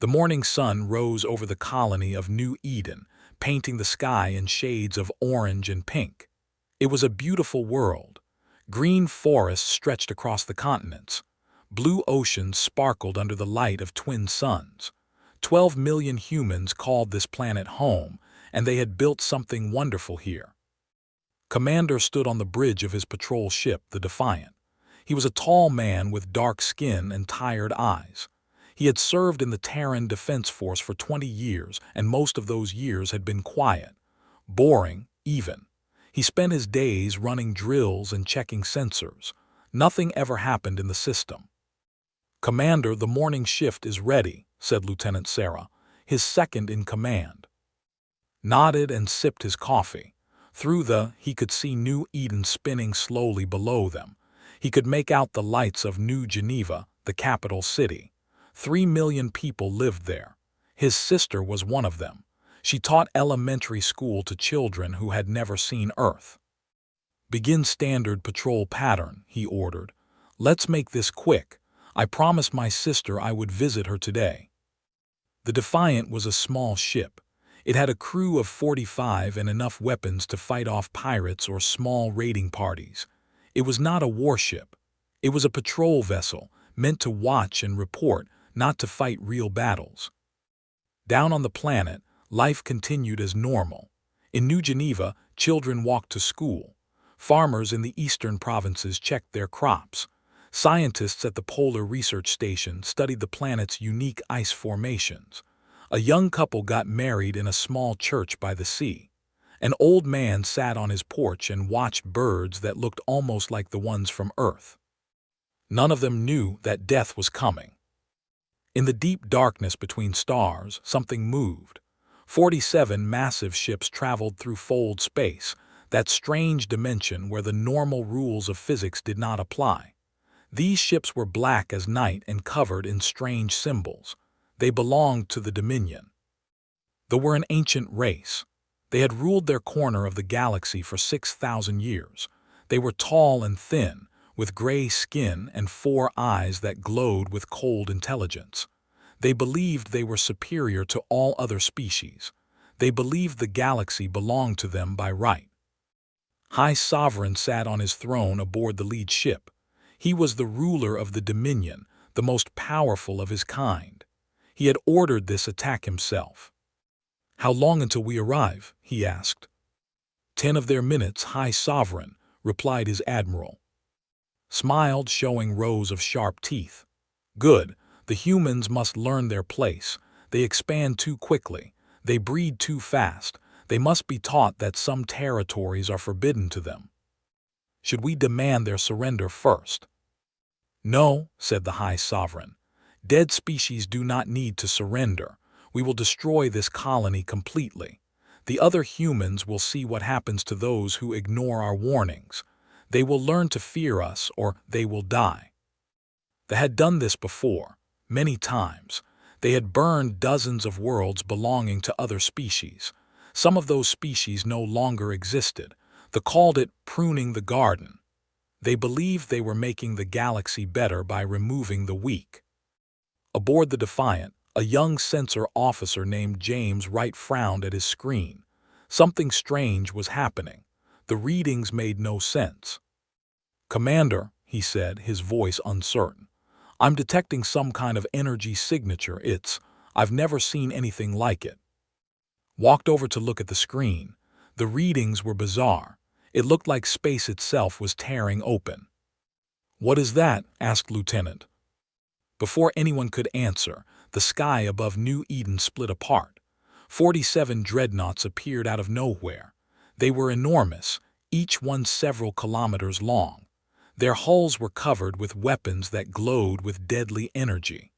The morning sun rose over the colony of New Eden, painting the sky in shades of orange and pink. It was a beautiful world. Green forests stretched across the continents. Blue oceans sparkled under the light of twin suns. 12 million humans called this planet home, and they had built something wonderful here. Commander stood on the bridge of his patrol ship, the Defiant. He was a tall man with dark skin and tired eyes. He had served in the Terran Defense Force for 20 years, and most of those years had been quiet. Boring, even. He spent his days running drills and checking sensors. Nothing ever happened in the system. "Commander, the morning shift is ready," said Lieutenant Sarah, his second in command. Nodded and sipped his coffee. He could see New Eden spinning slowly below them. He could make out the lights of New Geneva, the capital city. 3 million people lived there. His sister was one of them. She taught elementary school to children who had never seen Earth. "Begin standard patrol pattern," he ordered. "Let's make this quick. I promised my sister I would visit her today." The Defiant was a small ship. It had a crew of 45 and enough weapons to fight off pirates or small raiding parties. It was not a warship. It was a patrol vessel, meant to watch and report, not to fight real battles. Down on the planet, life continued as normal. In New Geneva, children walked to school. Farmers in the eastern provinces checked their crops. Scientists at the Polar Research Station studied the planet's unique ice formations. A young couple got married in a small church by the sea. An old man sat on his porch and watched birds that looked almost like the ones from Earth. None of them knew that death was coming. In the deep darkness between stars, something moved. 47 massive ships traveled through fold space, that strange dimension where the normal rules of physics did not apply. These ships were black as night and covered in strange symbols. They belonged to the Dominion. They were an ancient race. They had ruled their corner of the galaxy for 6,000 years. They were tall and thin, with gray skin and 4 eyes that glowed with cold intelligence. They believed they were superior to all other species. They believed the galaxy belonged to them by right. High Sovereign sat on his throne aboard the lead ship. He was the ruler of the Dominion, the most powerful of his kind. He had ordered this attack himself. "How long until we arrive?" he asked. 10 of their minutes, High Sovereign," replied his admiral. Smiled, showing rows of sharp teeth. "Good. The humans must learn their place. They expand too quickly. They breed too fast. They must be taught that some territories are forbidden to them." "Should we demand their surrender first?" "No," said the High Sovereign. "Dead species do not need to surrender. We will destroy this colony completely. The other humans will see what happens to those who ignore our warnings. They will learn to fear us, or they will die." They had done this before, many times. They had burned dozens of worlds belonging to other species. Some of those species no longer existed. They called it pruning the garden. They believed they were making the galaxy better by removing the weak. Aboard the Defiant, a young sensor officer named James Wright frowned at his screen. Something strange was happening. The readings made no sense. "Commander," he said, his voice uncertain, "I'm detecting some kind of energy signature. I've never seen anything like it." Walked over to look at the screen. The readings were bizarre. It looked like space itself was tearing open. "What is that?" asked Lieutenant. Before anyone could answer, the sky above New Eden split apart. 47 dreadnoughts appeared out of nowhere. They were enormous, each one several kilometers long. Their hulls were covered with weapons that glowed with deadly energy.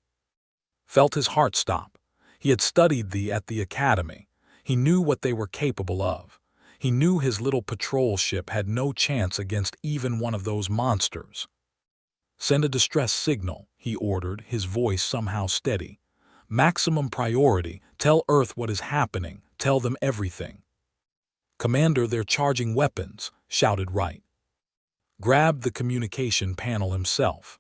Felt his heart stop. He had studied at the academy. He knew what they were capable of. He knew his little patrol ship had no chance against even one of those monsters. "Send a distress signal," he ordered, his voice somehow steady. "Maximum priority. Tell Earth what is happening. Tell them everything." "Commander, they're charging weapons," shouted Wright. Grabbed the communication panel himself.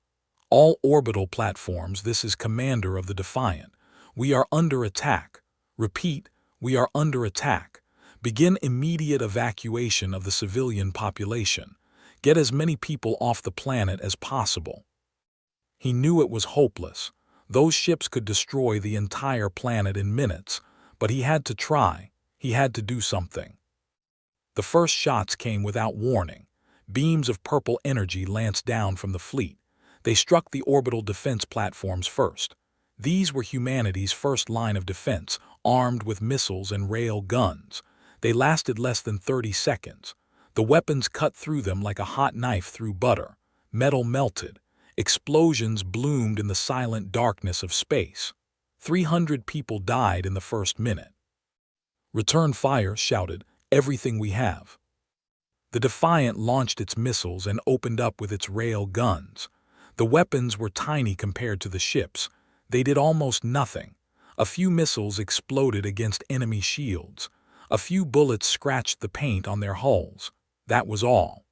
"All orbital platforms, this is Commander of the Defiant. We are under attack. Repeat, we are under attack. Begin immediate evacuation of the civilian population. Get as many people off the planet as possible. He knew it was hopeless. Those ships could destroy the entire planet in minutes, but he had to try. He had to do something. The first shots came without warning. Beams of purple energy lanced down from the fleet. They struck the orbital defense platforms first. These were humanity's first line of defense, armed with missiles and rail guns. They lasted less than 30 seconds. The weapons cut through them like a hot knife through butter. Metal melted. Explosions bloomed in the silent darkness of space. 300 people died in the first minute. "Return fire," shouted, "everything we have." The Defiant launched its missiles and opened up with its rail guns. The weapons were tiny compared to the ships. They did almost nothing. A few missiles exploded against enemy shields. A few bullets scratched the paint on their hulls. That was all.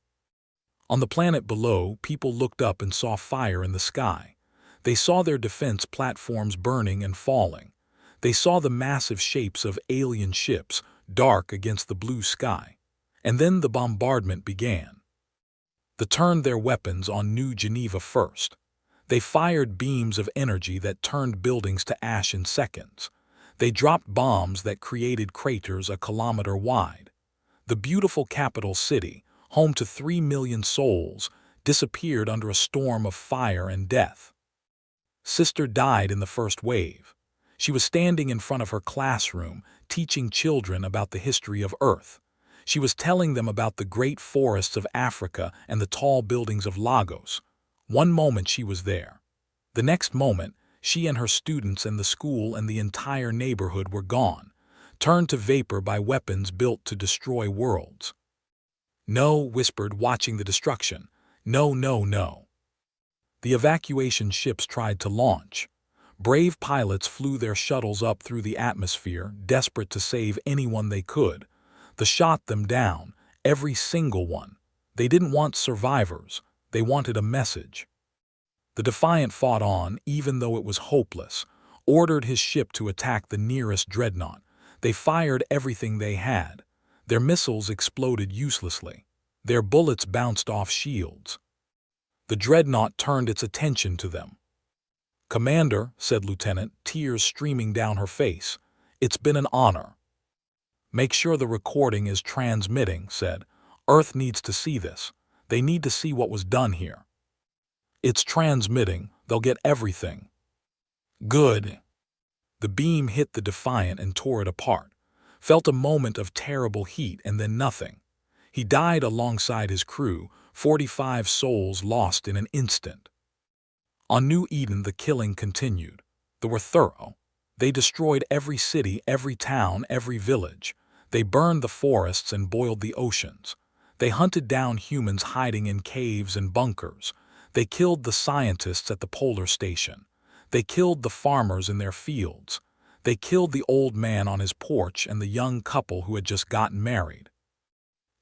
On the planet below, people looked up and saw fire in the sky. They saw their defense platforms burning and falling. They saw the massive shapes of alien ships, dark against the blue sky. And then the bombardment began. They turned their weapons on New Geneva first. They fired beams of energy that turned buildings to ash in seconds. They dropped bombs that created craters a kilometer wide. The beautiful capital city, home to 3 million souls, disappeared under a storm of fire and death. Sister died in the first wave. She was standing in front of her classroom, teaching children about the history of Earth. She was telling them about the great forests of Africa and the tall buildings of Lagos. One moment she was there. The next moment, she and her students and the school and the entire neighborhood were gone, turned to vapor by weapons built to destroy worlds. "No," whispered, watching the destruction. "No, no, no." The evacuation ships tried to launch. Brave pilots flew their shuttles up through the atmosphere, desperate to save anyone they could. They shot them down, every single one. They didn't want survivors. They wanted a message. The Defiant fought on, even though it was hopeless, ordered his ship to attack the nearest dreadnought. They fired everything they had. Their missiles exploded uselessly. Their bullets bounced off shields. The dreadnought turned its attention to them. "Commander," said Lieutenant, tears streaming down her face, "it's been an honor." "Make sure the recording is transmitting," said. "Earth needs to see this. They need to see what was done here." "It's transmitting. They'll get everything." "Good." The beam hit the Defiant and tore it apart. Felt a moment of terrible heat and then nothing. He died alongside his crew, 45 souls lost in an instant. On New Eden, the killing continued. They were thorough. They destroyed every city, every town, every village. They burned the forests and boiled the oceans. They hunted down humans hiding in caves and bunkers. They killed the scientists at the polar station. They killed the farmers in their fields. They killed the old man on his porch and the young couple who had just gotten married.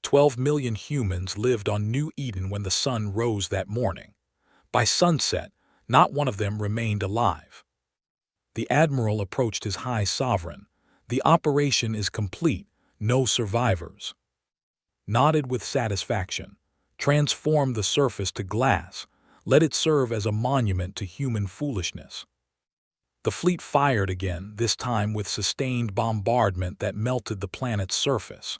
12 million humans lived on New Eden when the sun rose that morning. By sunset, not one of them remained alive. The admiral approached his high sovereign. "The operation is complete. No survivors." Nodded with satisfaction. "Transform the surface to glass. Let it serve as a monument to human foolishness." The fleet fired again, this time with sustained bombardment that melted the planet's surface.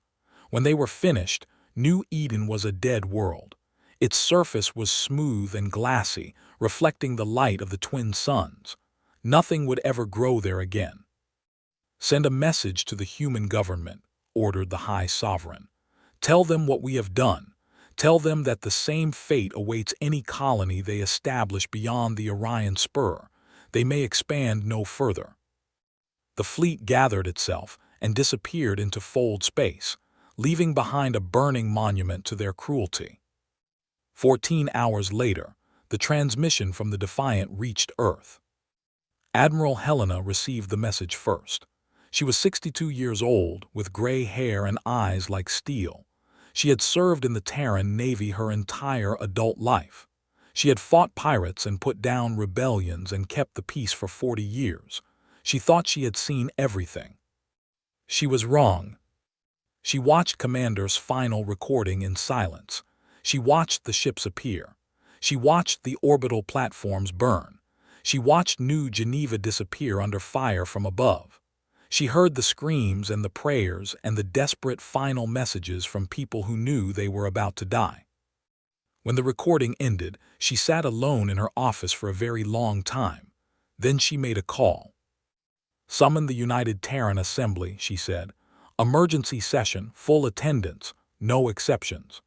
When they were finished, New Eden was a dead world. Its surface was smooth and glassy, reflecting the light of the twin suns. Nothing would ever grow there again. "Send a message to the human government," ordered the High Sovereign. "Tell them what we have done. Tell them that the same fate awaits any colony they establish beyond the Orion Spur. They may expand no further." The fleet gathered itself and disappeared into fold space, leaving behind a burning monument to their cruelty. 14 hours later, the transmission from the Defiant reached Earth. Admiral Helena received the message first. She was 62 years old, with gray hair and eyes like steel. She had served in the Terran Navy her entire adult life. She had fought pirates and put down rebellions and kept the peace for 40 years. She thought she had seen everything. She was wrong. She watched Commander's final recording in silence. She watched the ships appear. She watched the orbital platforms burn. She watched New Geneva disappear under fire from above. She heard the screams and the prayers and the desperate final messages from people who knew they were about to die. When the recording ended, she sat alone in her office for a very long time. Then she made a call. "Summon the United Terran Assembly," she said. "Emergency session, full attendance, no exceptions."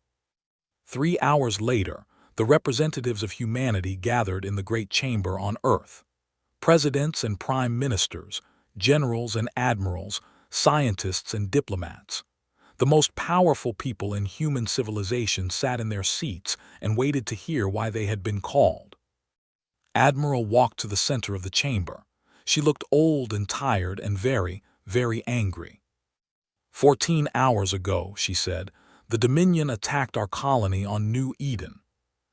3 hours later, the representatives of humanity gathered in the Great Chamber on Earth. Presidents and prime ministers, generals and admirals, scientists and diplomats. The most powerful people in human civilization sat in their seats and waited to hear why they had been called. Admiral walked to the center of the chamber. She looked old and tired and very, very angry. 14 hours ago, she said, the Dominion attacked our colony on New Eden.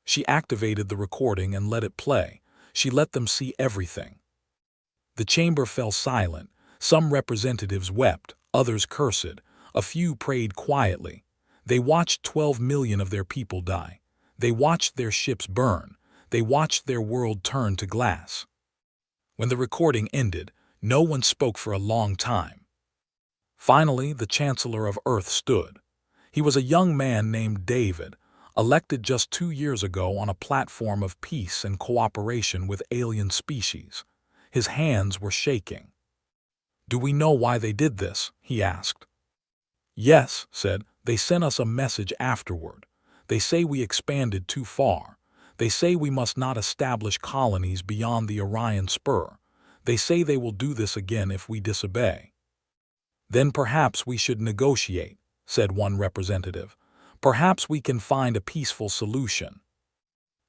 She activated the recording and let it play. She let them see everything. The chamber fell silent. Some representatives wept, others cursed. A few prayed quietly. They watched 12 million of their people die. They watched their ships burn. They watched their world turn to glass. When the recording ended, no one spoke for a long time. Finally, the Chancellor of Earth stood. He was a young man named David, elected just 2 years ago on a platform of peace and cooperation with alien species. His hands were shaking. "Do we know why they did this?" he asked. "Yes," said, "they sent us a message afterward. They say we expanded too far. They say we must not establish colonies beyond the Orion Spur. They say they will do this again if we disobey." "Then perhaps we should negotiate," said one representative. "Perhaps we can find a peaceful solution."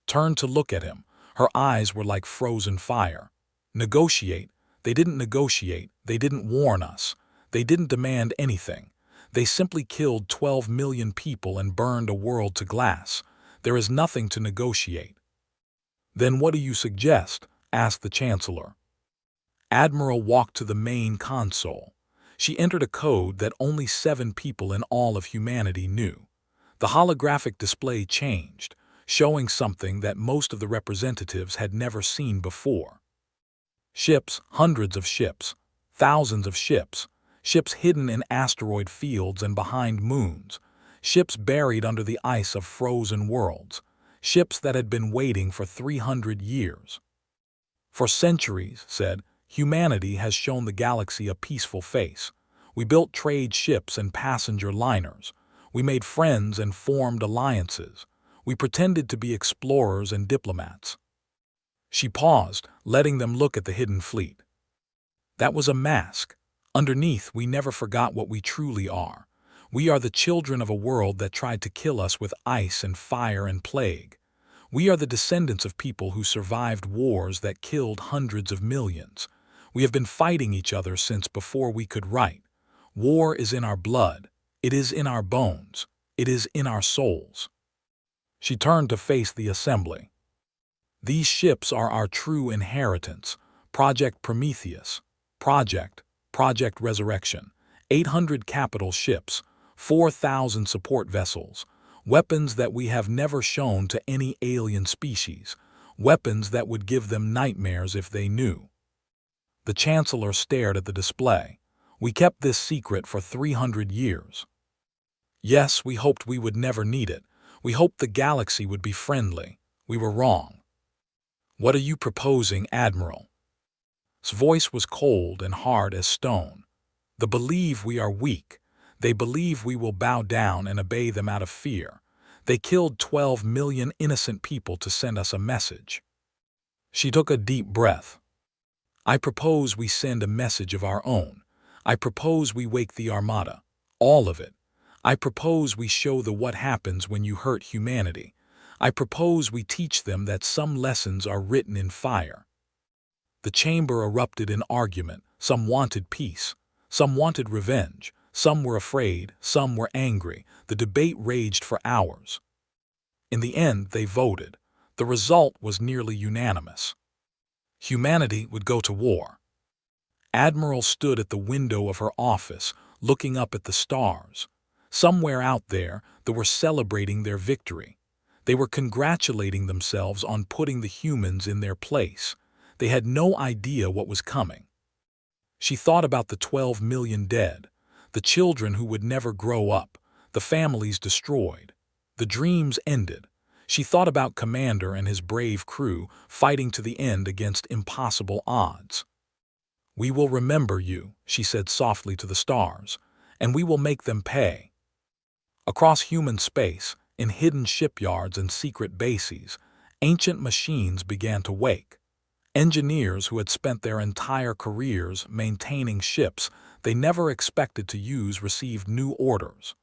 Turned to look at him. Her eyes were like frozen fire. Negotiate? They didn't negotiate. They didn't warn us. They didn't demand anything. They simply killed 12 million people and burned a world to glass. There is nothing to negotiate. "Then what do you suggest?" asked the Chancellor. Admiral walked to the main console. She entered a code that only 7 people in all of humanity knew. The holographic display changed, showing something that most of the representatives had never seen before. Ships, hundreds of ships, thousands of ships, ships hidden in asteroid fields and behind moons, ships buried under the ice of frozen worlds, ships that had been waiting for 300 years. "For centuries," said, "humanity has shown the galaxy a peaceful face. We built trade ships and passenger liners. We made friends and formed alliances. We pretended to be explorers and diplomats." She paused, letting them look at the hidden fleet. "That was a mask. Underneath, we never forgot what we truly are. We are the children of a world that tried to kill us with ice and fire and plague. We are the descendants of people who survived wars that killed hundreds of millions. We have been fighting each other since before we could write. War is in our blood. It is in our bones. It is in our souls." She turned to face the assembly. "These ships are our true inheritance. Project Prometheus. Project Resurrection. 800 capital ships. 4,000 support vessels. Weapons that we have never shown to any alien species. Weapons that would give them nightmares if they knew." The Chancellor stared at the display. "We kept this secret for 300 years. Yes, we hoped we would never need it. We hoped the galaxy would be friendly. We were wrong." "What are you proposing, Admiral?" His voice was cold and hard as stone. "They believe we are weak. They believe we will bow down and obey them out of fear. They killed 12 million innocent people to send us a message." She took a deep breath. "I propose we send a message of our own. I propose we wake the Armada. All of it. I propose we show them what happens when you hurt humanity. I propose we teach them that some lessons are written in fire." The chamber erupted in argument. Some wanted peace. Some wanted revenge. Some were afraid. Some were angry. The debate raged for hours. In the end, they voted. The result was nearly unanimous. Humanity would go to war. Admiral stood at the window of her office, looking up at the stars. Somewhere out there, they were celebrating their victory. They were congratulating themselves on putting the humans in their place. They had no idea what was coming. She thought about the 12 million dead, the children who would never grow up, the families destroyed, the dreams ended. She thought about Commander and his brave crew fighting to the end against impossible odds. "We will remember you," she said softly to the stars, "and we will make them pay." Across human space, in hidden shipyards and secret bases, ancient machines began to wake. Engineers who had spent their entire careers maintaining ships they never expected to use received new orders.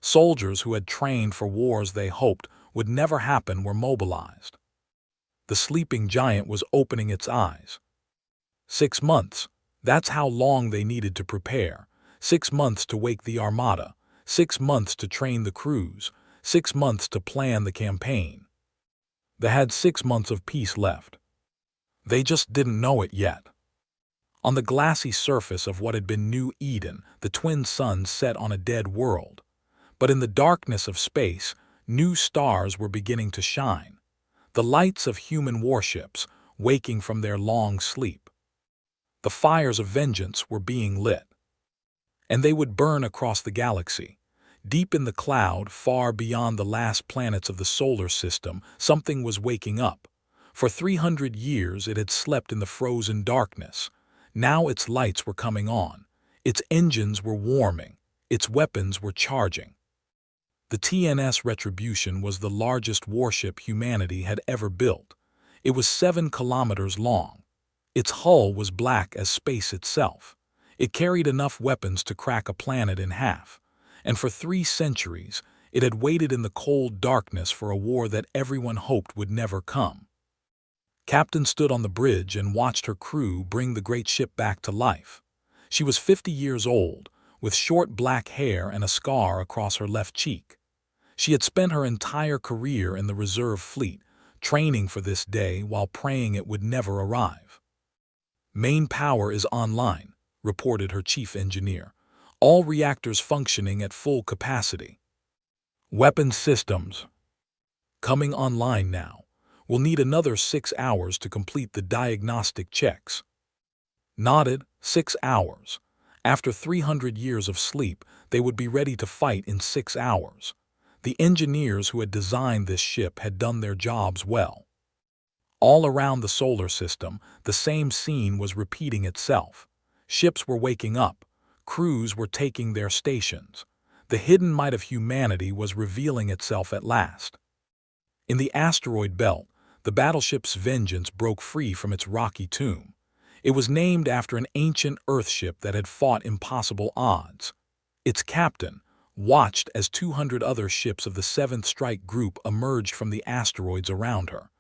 Soldiers who had trained for wars they hoped would never happen were mobilized. The sleeping giant was opening its eyes. 6 months. That's how long they needed to prepare. 6 months to wake the Armada. 6 months to train the crews. 6 months to plan the campaign. They had 6 months of peace left. They just didn't know it yet. On the glassy surface of what had been New Eden, the twin suns set on a dead world. But in the darkness of space, new stars were beginning to shine. The lights of human warships, waking from their long sleep. The fires of vengeance were being lit. And they would burn across the galaxy. Deep in the cloud, far beyond the last planets of the solar system, something was waking up. For 300 years it had slept in the frozen darkness. Now its lights were coming on. Its engines were warming. Its weapons were charging. The TNS Retribution was the largest warship humanity had ever built. It was 7 kilometers long. Its hull was black as space itself. It carried enough weapons to crack a planet in half. And for 3 centuries, it had waited in the cold darkness for a war that everyone hoped would never come. Captain stood on the bridge and watched her crew bring the great ship back to life. She was 50 years old, with short black hair and a scar across her left cheek. She had spent her entire career in the reserve fleet, training for this day while praying it would never arrive. "Main power is online," reported her chief engineer. "All reactors functioning at full capacity. Weapons systems coming online now. We'll need another 6 hours to complete the diagnostic checks." Nodded. 6 hours. After 300 years of sleep, they would be ready to fight in 6 hours. The engineers who had designed this ship had done their jobs well. All around the solar system, the same scene was repeating itself. Ships were waking up. Crews were taking their stations. The hidden might of humanity was revealing itself at last. In the asteroid belt, the battleship's Vengeance broke free from its rocky tomb. It was named after an ancient Earthship that had fought impossible odds. Its captain watched as 200 other ships of the 7th Strike Group emerged from the asteroids around her.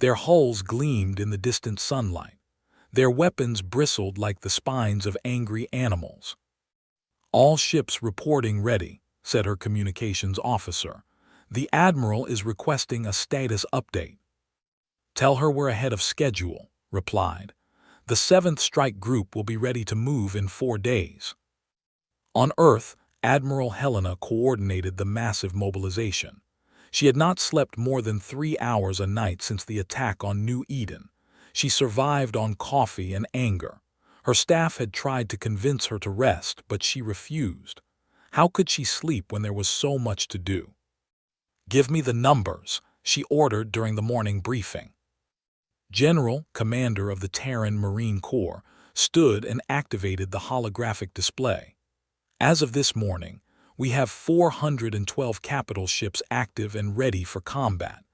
Their hulls gleamed in the distant sunlight. Their weapons bristled like the spines of angry animals. "All ships reporting ready," said her communications officer. "The Admiral is requesting a status update." "Tell her we're ahead of schedule," replied. "The 7th Strike Group will be ready to move in 4 days." On Earth, Admiral Helena coordinated the massive mobilization. She had not slept more than 3 hours a night since the attack on New Eden. She survived on coffee and anger. Her staff had tried to convince her to rest, but she refused. How could she sleep when there was so much to do? "Give me the numbers," she ordered during the morning briefing. General, commander of the Terran Marine Corps, stood and activated the holographic display. "As of this morning, we have 412 capital ships active and ready for combat.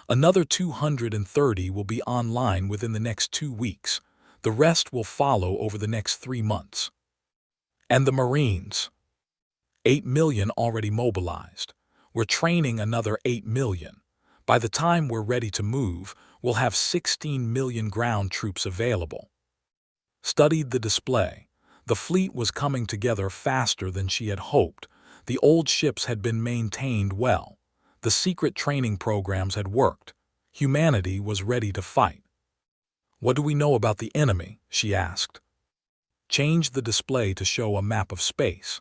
Another 230 will be online within the next 2 weeks. The rest will follow over the next 3 months. And the Marines? 8 million already mobilized. We're training another 8 million. By the time we're ready to move, we'll have 16 million ground troops available." Studied the display. The fleet was coming together faster than she had hoped. The old ships had been maintained well. The secret training programs had worked. Humanity was ready to fight. "What do we know about the enemy?" she asked. Change the display to show a map of space.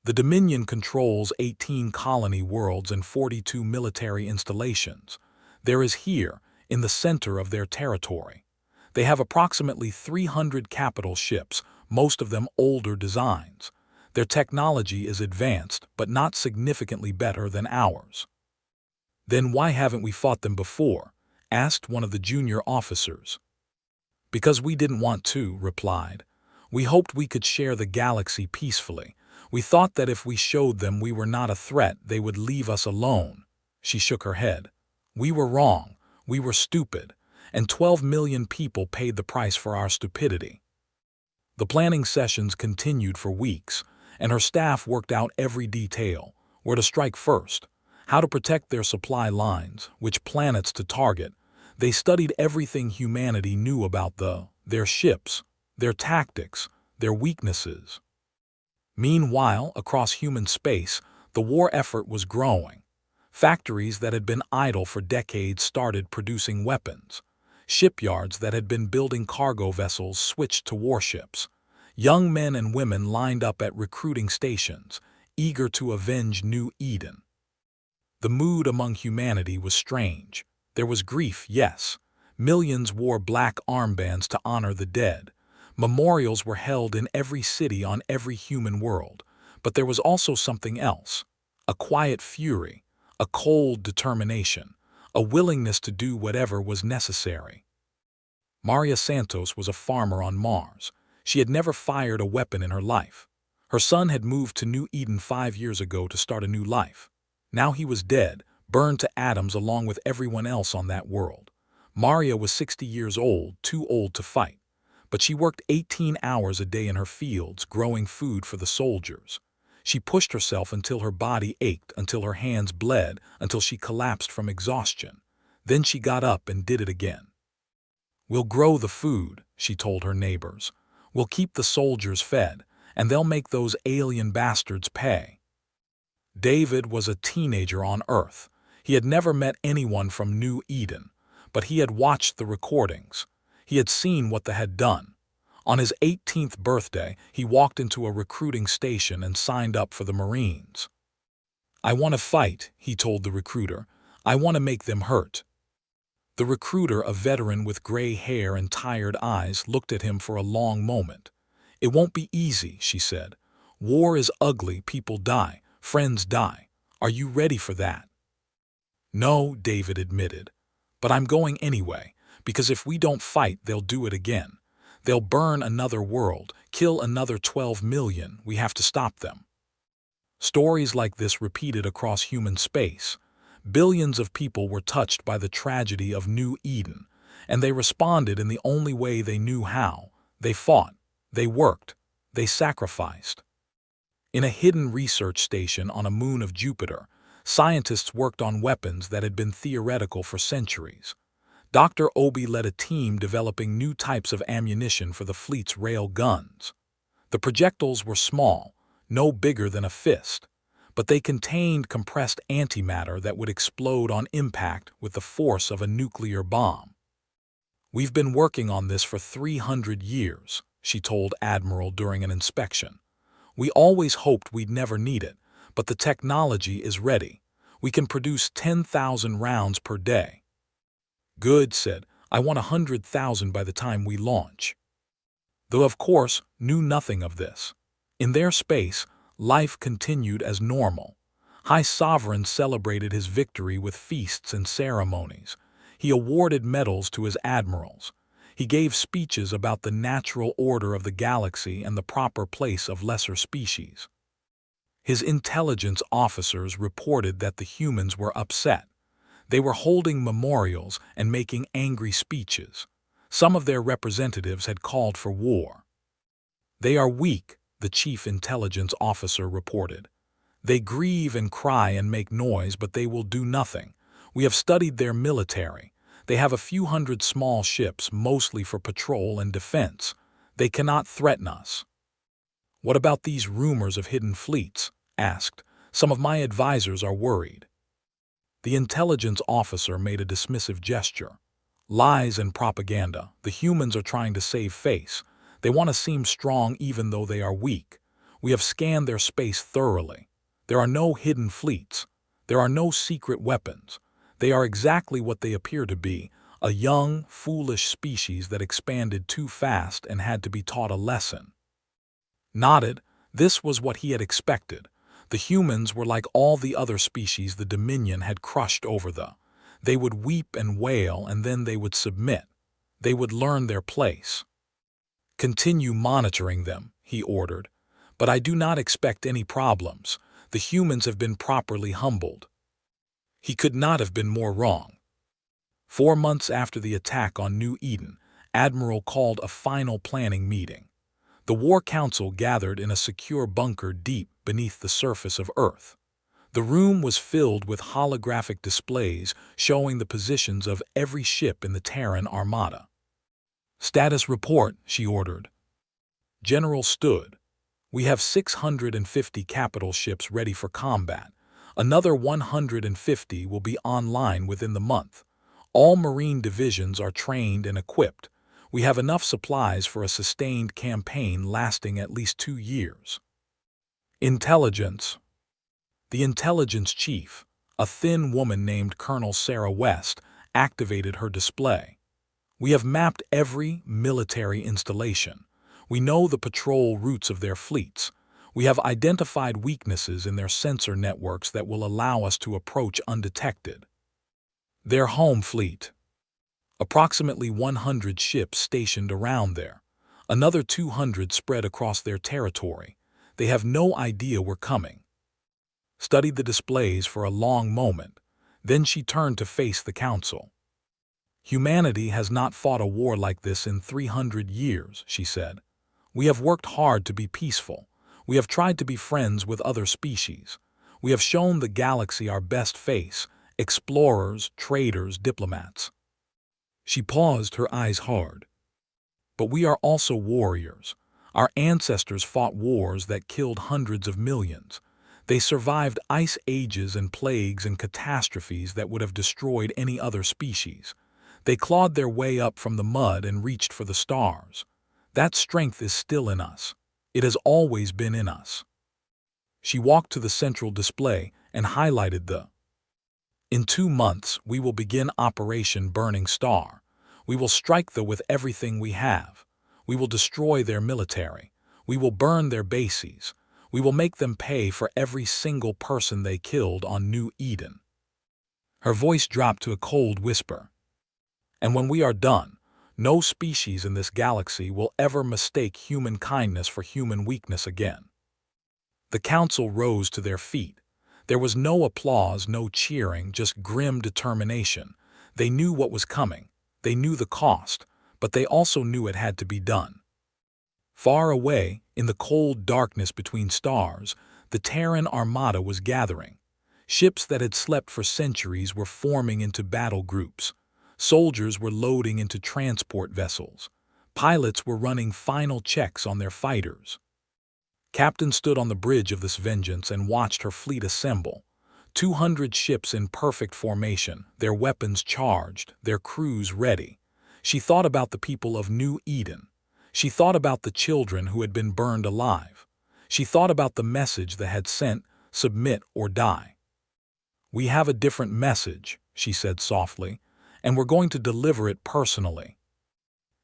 The Dominion controls 18 colony worlds and 42 military installations. There is here, in the center of their territory. They have approximately 300 capital ships, most of them older designs. Their technology is advanced, but not significantly better than ours. Then why haven't we fought them before? Asked one of the junior officers. Because we didn't want to, replied. We hoped we could share the galaxy peacefully. We thought that if we showed them we were not a threat, they would leave us alone. She shook her head. We were wrong. We were stupid. And 12 million people paid the price for our stupidity. The planning sessions continued for weeks, and her staff worked out every detail: where to strike first, how to protect their supply lines, which planets to target. They studied everything humanity knew about their ships, their tactics, their weaknesses. Meanwhile, across human space, the war effort was growing. Factories that had been idle for decades started producing weapons. Shipyards that had been building cargo vessels switched to warships. Young men and women lined up at recruiting stations, eager to avenge New Eden. The mood among humanity was strange. There was grief, yes. Millions wore black armbands to honor the dead. Memorials were held in every city on every human world. But there was also something else. A quiet fury, a cold determination, a willingness to do whatever was necessary. Maria Santos was a farmer on Mars. She had never fired a weapon in her life. Her son had moved to New Eden 5 years ago to start a new life. Now he was dead, burned to atoms along with everyone else on that world. Maria was 60 years old, too old to fight. But she worked 18 hours a day in her fields, growing food for the soldiers. She pushed herself until her body ached, until her hands bled, until she collapsed from exhaustion. Then she got up and did it again. We'll grow the food, she told her neighbors. We'll keep the soldiers fed, and they'll make those alien bastards pay. David was a teenager on Earth. He had never met anyone from New Eden, but he had watched the recordings. He had seen what they had done. On his 18th birthday, he walked into a recruiting station and signed up for the Marines. I want to fight, he told the recruiter. I want to make them hurt. The recruiter, a veteran with gray hair and tired eyes, looked at him for a long moment. It won't be easy, she said. War is ugly, people die, friends die. Are you ready for that? No, David admitted. But I'm going anyway, because if we don't fight, they'll do it again. They'll burn another world, kill another 12 million. We have to stop them. Stories like this repeated across human space. Billions of people were touched by the tragedy of New Eden, and they responded in the only way they knew how. They fought, they worked, they sacrificed. In a hidden research station on a moon of Jupiter, scientists worked on weapons that had been theoretical for centuries. Dr. Obi led a team developing new types of ammunition for the fleet's rail guns. The projectiles were small, no bigger than a fist, but they contained compressed antimatter that would explode on impact with the force of a nuclear bomb. We've been working on this for 300 years, she told Admiral during an inspection. We always hoped we'd never need it, but the technology is ready. We can produce 10,000 rounds per day. Good, said. I want 100,000 by the time we launch. Though, of course, knew nothing of this. In their space, life continued as normal. High Sovereign celebrated his victory with feasts and ceremonies. He awarded medals to his admirals. He gave speeches about the natural order of the galaxy and the proper place of lesser species. His intelligence officers reported that the humans were upset. They were holding memorials and making angry speeches. Some of their representatives had called for war. They are weak, the chief intelligence officer reported. They grieve and cry and make noise, but they will do nothing. We have studied their military. They have a few hundred small ships, mostly for patrol and defense. They cannot threaten us. What about these rumors of hidden fleets? Asked. Some of my advisors are worried. The intelligence officer made a dismissive gesture. Lies and propaganda. The humans are trying to save face. They want to seem strong even though they are weak. We have scanned their space thoroughly. There are no hidden fleets. There are no secret weapons. They are exactly what they appear to be, a young, foolish species that expanded too fast and had to be taught a lesson. Nodded, this was what he had expected. The humans were like all the other species the Dominion had crushed over the. They would weep and wail, and then they would submit. They would learn their place. Continue monitoring them, he ordered. But I do not expect any problems. The humans have been properly humbled. He could not have been more wrong. 4 months after the attack on New Eden, Admiral called a final planning meeting. The War Council gathered in a secure bunker deep beneath the surface of Earth. The room was filled with holographic displays showing the positions of every ship in the Terran Armada. "Status report," she ordered. General stood. "We have 650 capital ships ready for combat. Another 150 will be online within the month. All Marine divisions are trained and equipped. We have enough supplies for a sustained campaign lasting at least 2 years. Intelligence. The intelligence chief, a thin woman named Colonel Sarah West, activated her display. "We have mapped every military installation. We know the patrol routes of their fleets. We have identified weaknesses in their sensor networks that will allow us to approach undetected. Their home fleet. Approximately 100 ships stationed around there. Another 200 spread across their territory. They have no idea we're coming." Studied the displays for a long moment. Then she turned to face the council. "Humanity has not fought a war like this in 300 years, she said. "We have worked hard to be peaceful. We have tried to be friends with other species. We have shown the galaxy our best face, explorers, traders, diplomats." She paused, her eyes hard. "But we are also warriors. Our ancestors fought wars that killed hundreds of millions. They survived ice ages and plagues and catastrophes that would have destroyed any other species. They clawed their way up from the mud and reached for the stars. That strength is still in us. It has always been in us." She walked to the central display and highlighted the. "In 2 months, we will begin Operation Burning Star. We will strike with everything we have. We will destroy their military. We will burn their bases. We will make them pay for every single person they killed on New Eden." Her voice dropped to a cold whisper. "And when we are done, no species in this galaxy will ever mistake human kindness for human weakness again." The council rose to their feet. There was no applause, no cheering, just grim determination. They knew what was coming. They knew the cost, but they also knew it had to be done. Far away, in the cold darkness between stars, the Terran Armada was gathering. Ships that had slept for centuries were forming into battle groups. Soldiers were loading into transport vessels. Pilots were running final checks on their fighters. Captain stood on the bridge of this vengeance and watched her fleet assemble. 200 ships in perfect formation, their weapons charged, their crews ready. She thought about the people of New Eden. She thought about the children who had been burned alive. She thought about the message that had sent, "Submit or die." "We have a different message," she said softly, "and we're going to deliver it personally."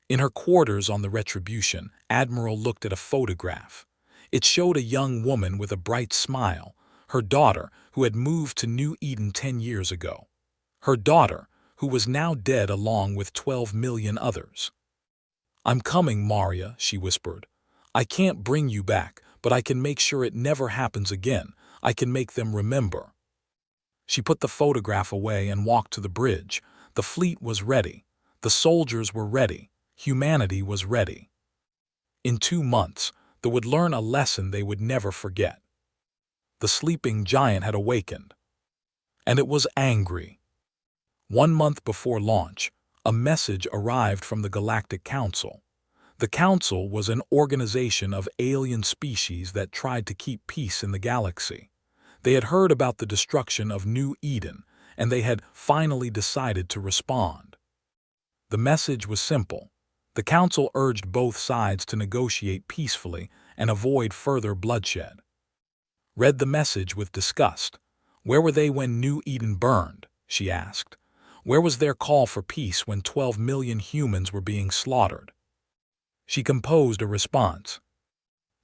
In her quarters on the Retribution, Admiral looked at a photograph. It showed a young woman with a bright smile, her daughter, who had moved to New Eden 10 years ago. Her daughter, who was now dead along with 12 million others. "I'm coming, Maria," she whispered. "I can't bring you back, but I can make sure it never happens again. I can make them remember." She put the photograph away and walked to the bridge. The fleet was ready. The soldiers were ready. Humanity was ready. In 2 months, they would learn a lesson they would never forget. The sleeping giant had awakened. And it was angry. 1 month before launch, a message arrived from the Galactic Council. The Council was an organization of alien species that tried to keep peace in the galaxy. They had heard about the destruction of New Eden, and they had finally decided to respond. The message was simple. The council urged both sides to negotiate peacefully and avoid further bloodshed. Read the message with disgust. Where were they when New Eden burned? She asked. Where was their call for peace when 12 million humans were being slaughtered? She composed a response.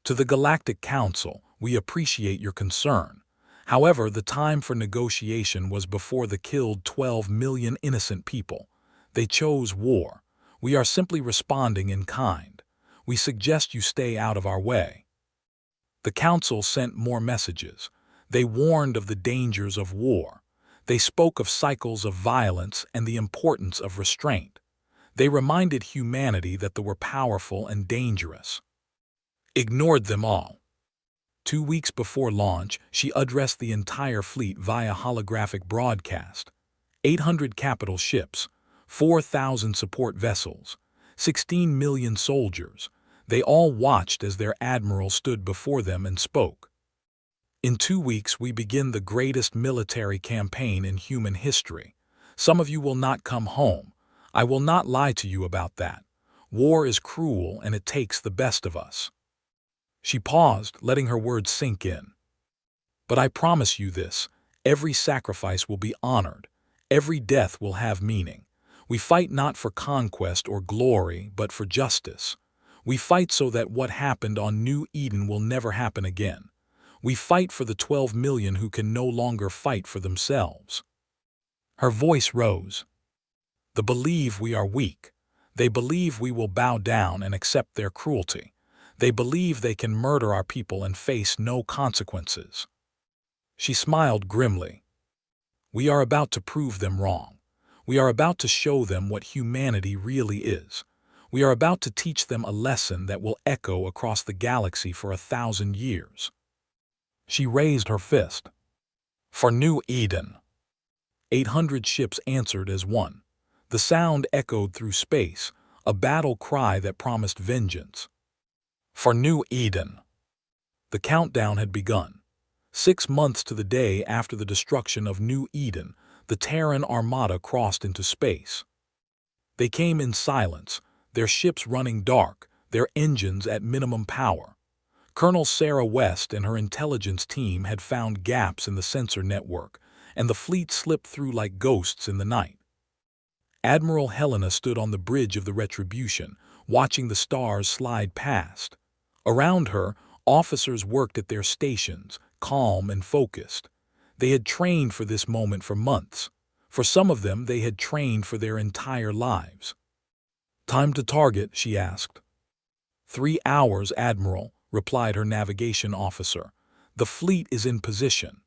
To the Galactic Council, we appreciate your concern. However, the time for negotiation was before the killed 12 million innocent people. They chose war. We are simply responding in kind. We suggest you stay out of our way. The Council sent more messages. They warned of the dangers of war. They spoke of cycles of violence and the importance of restraint. They reminded humanity that they were powerful and dangerous. Ignored them all. 2 weeks before launch, she addressed the entire fleet via holographic broadcast. 800 capital ships, 4,000 support vessels, 16 million soldiers. They all watched as their admiral stood before them and spoke. In 2 weeks, we begin the greatest military campaign in human history. Some of you will not come home. I will not lie to you about that. War is cruel and it takes the best of us. She paused, letting her words sink in. But I promise you this, every sacrifice will be honored. Every death will have meaning. We fight not for conquest or glory, but for justice. We fight so that what happened on New Eden will never happen again. We fight for the 12 million who can no longer fight for themselves. Her voice rose. They believe we are weak. They believe we will bow down and accept their cruelty. They believe they can murder our people and face no consequences. She smiled grimly. We are about to prove them wrong. We are about to show them what humanity really is. We are about to teach them a lesson that will echo across the galaxy for 1,000 years. She raised her fist. For New Eden. 800 ships answered as one. The sound echoed through space, a battle cry that promised vengeance. For New Eden. The countdown had begun. 6 months to the day after the destruction of New Eden, the Terran Armada crossed into space. They came in silence, their ships running dark, their engines at minimum power. Colonel Sarah West and her intelligence team had found gaps in the sensor network, and the fleet slipped through like ghosts in the night. Admiral Helena stood on the bridge of the Retribution, watching the stars slide past. Around her, officers worked at their stations, calm and focused. They had trained for this moment for months. For some of them, they had trained for their entire lives. Time to target, she asked. 3 hours, Admiral, replied her navigation officer. The fleet is in position.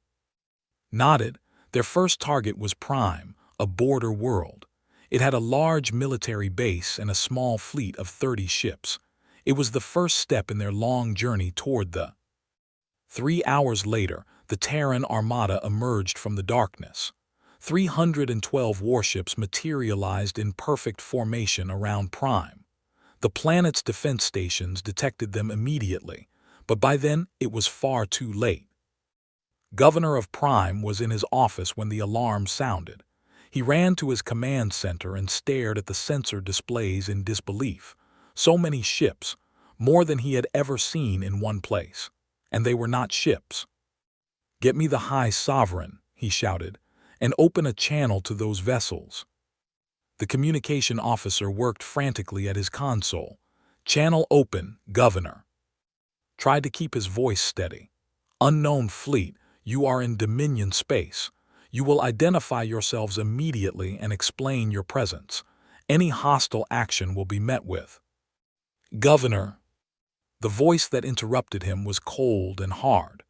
Nodded. Their first target was Prime, a border world. It had a large military base and a small fleet of 30 ships. It was the first step in their long journey toward the. 3 hours later, the Terran Armada emerged from the darkness. 312 warships materialized in perfect formation around Prime. The planet's defense stations detected them immediately, but by then it was far too late. Governor of Prime was in his office when the alarm sounded. He ran to his command center and stared at the sensor displays in disbelief. So many ships, more than he had ever seen in one place. And they were not ships. Get me the High Sovereign, he shouted, and open a channel to those vessels. The communication officer worked frantically at his console. Channel open, Governor. Tried to keep his voice steady. Unknown fleet, you are in Dominion space. You will identify yourselves immediately and explain your presence. Any hostile action will be met with. Governor. The voice that interrupted him was cold and hard.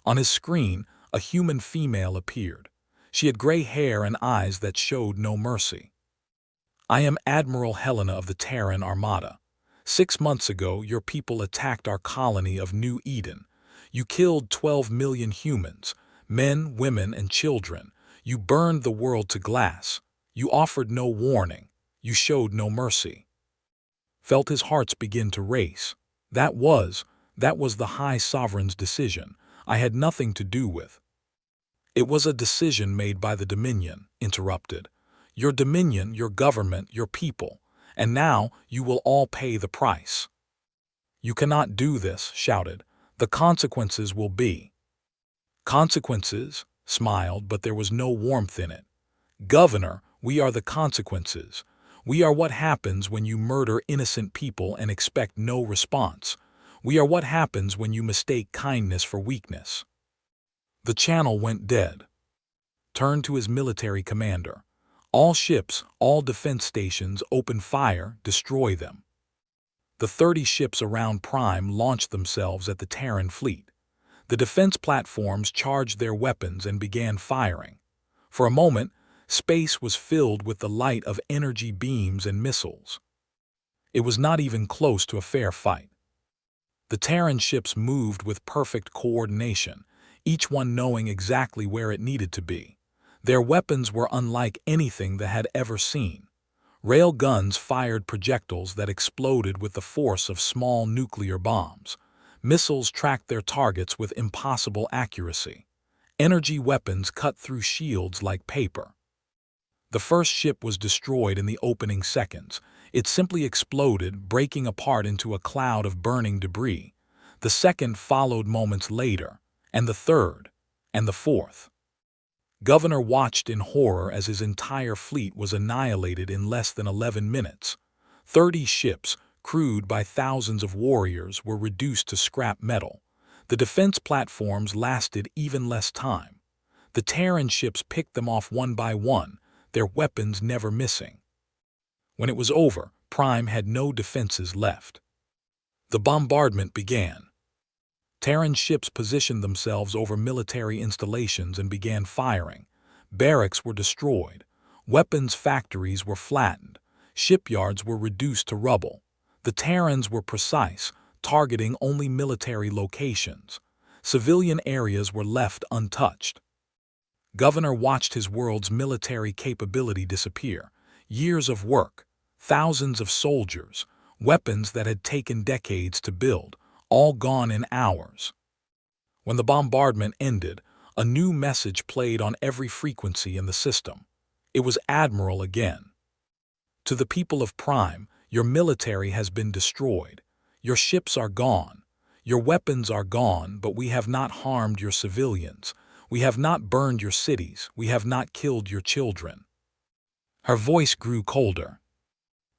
On his screen, a human female appeared. She had gray hair and eyes that showed no mercy. I am Admiral Helena of the Terran Armada. 6 months ago, your people attacked our colony of New Eden. You killed 12 million humans, men, women, and children. You burned the world to glass. You offered no warning. You showed no mercy. Felt his heart begin to race. That was the High Sovereign's decision. I had nothing to do with. It was a decision made by the Dominion, interrupted. Your Dominion, your government, your people. And now you will all pay the price." "You cannot do this," shouted. "The consequences will be—" "Consequences?" smiled, but there was no warmth in it. "Governor, we are the consequences. We are what happens when you murder innocent people and expect no response. We are what happens when you mistake kindness for weakness." The channel went dead. Turned to his military commander. "All ships, all defense stations, open fire, destroy them." The 30 ships around Prime launched themselves at the Terran fleet. The defense platforms charged their weapons and began firing. For a moment, space was filled with the light of energy beams and missiles. It was not even close to a fair fight. The Terran ships moved with perfect coordination, each one knowing exactly where it needed to be. Their weapons were unlike anything they had ever seen. Rail guns fired projectiles that exploded with the force of small nuclear bombs. Missiles tracked their targets with impossible accuracy. Energy weapons cut through shields like paper. The first ship was destroyed in the opening seconds. It simply exploded, breaking apart into a cloud of burning debris. The second followed moments later, and the third, and the fourth. Governor watched in horror as his entire fleet was annihilated in less than 11 minutes. 30 ships, crewed by thousands of warriors, were reduced to scrap metal. The defense platforms lasted even less time. The Terran ships picked them off one by one, their weapons never missing. When it was over, Prime had no defenses left. The bombardment began. Terran ships positioned themselves over military installations and began firing. Barracks were destroyed. Weapons factories were flattened. Shipyards were reduced to rubble. The Terrans were precise, targeting only military locations. Civilian areas were left untouched. Governor watched his world's military capability disappear. Years of work, thousands of soldiers, weapons that had taken decades to build, all gone in hours. When the bombardment ended, a new message played on every frequency in the system. It was Admiral again. "To the people of Prime, your military has been destroyed. Your ships are gone. Your weapons are gone, but we have not harmed your civilians. We have not burned your cities. We have not killed your children." Her voice grew colder.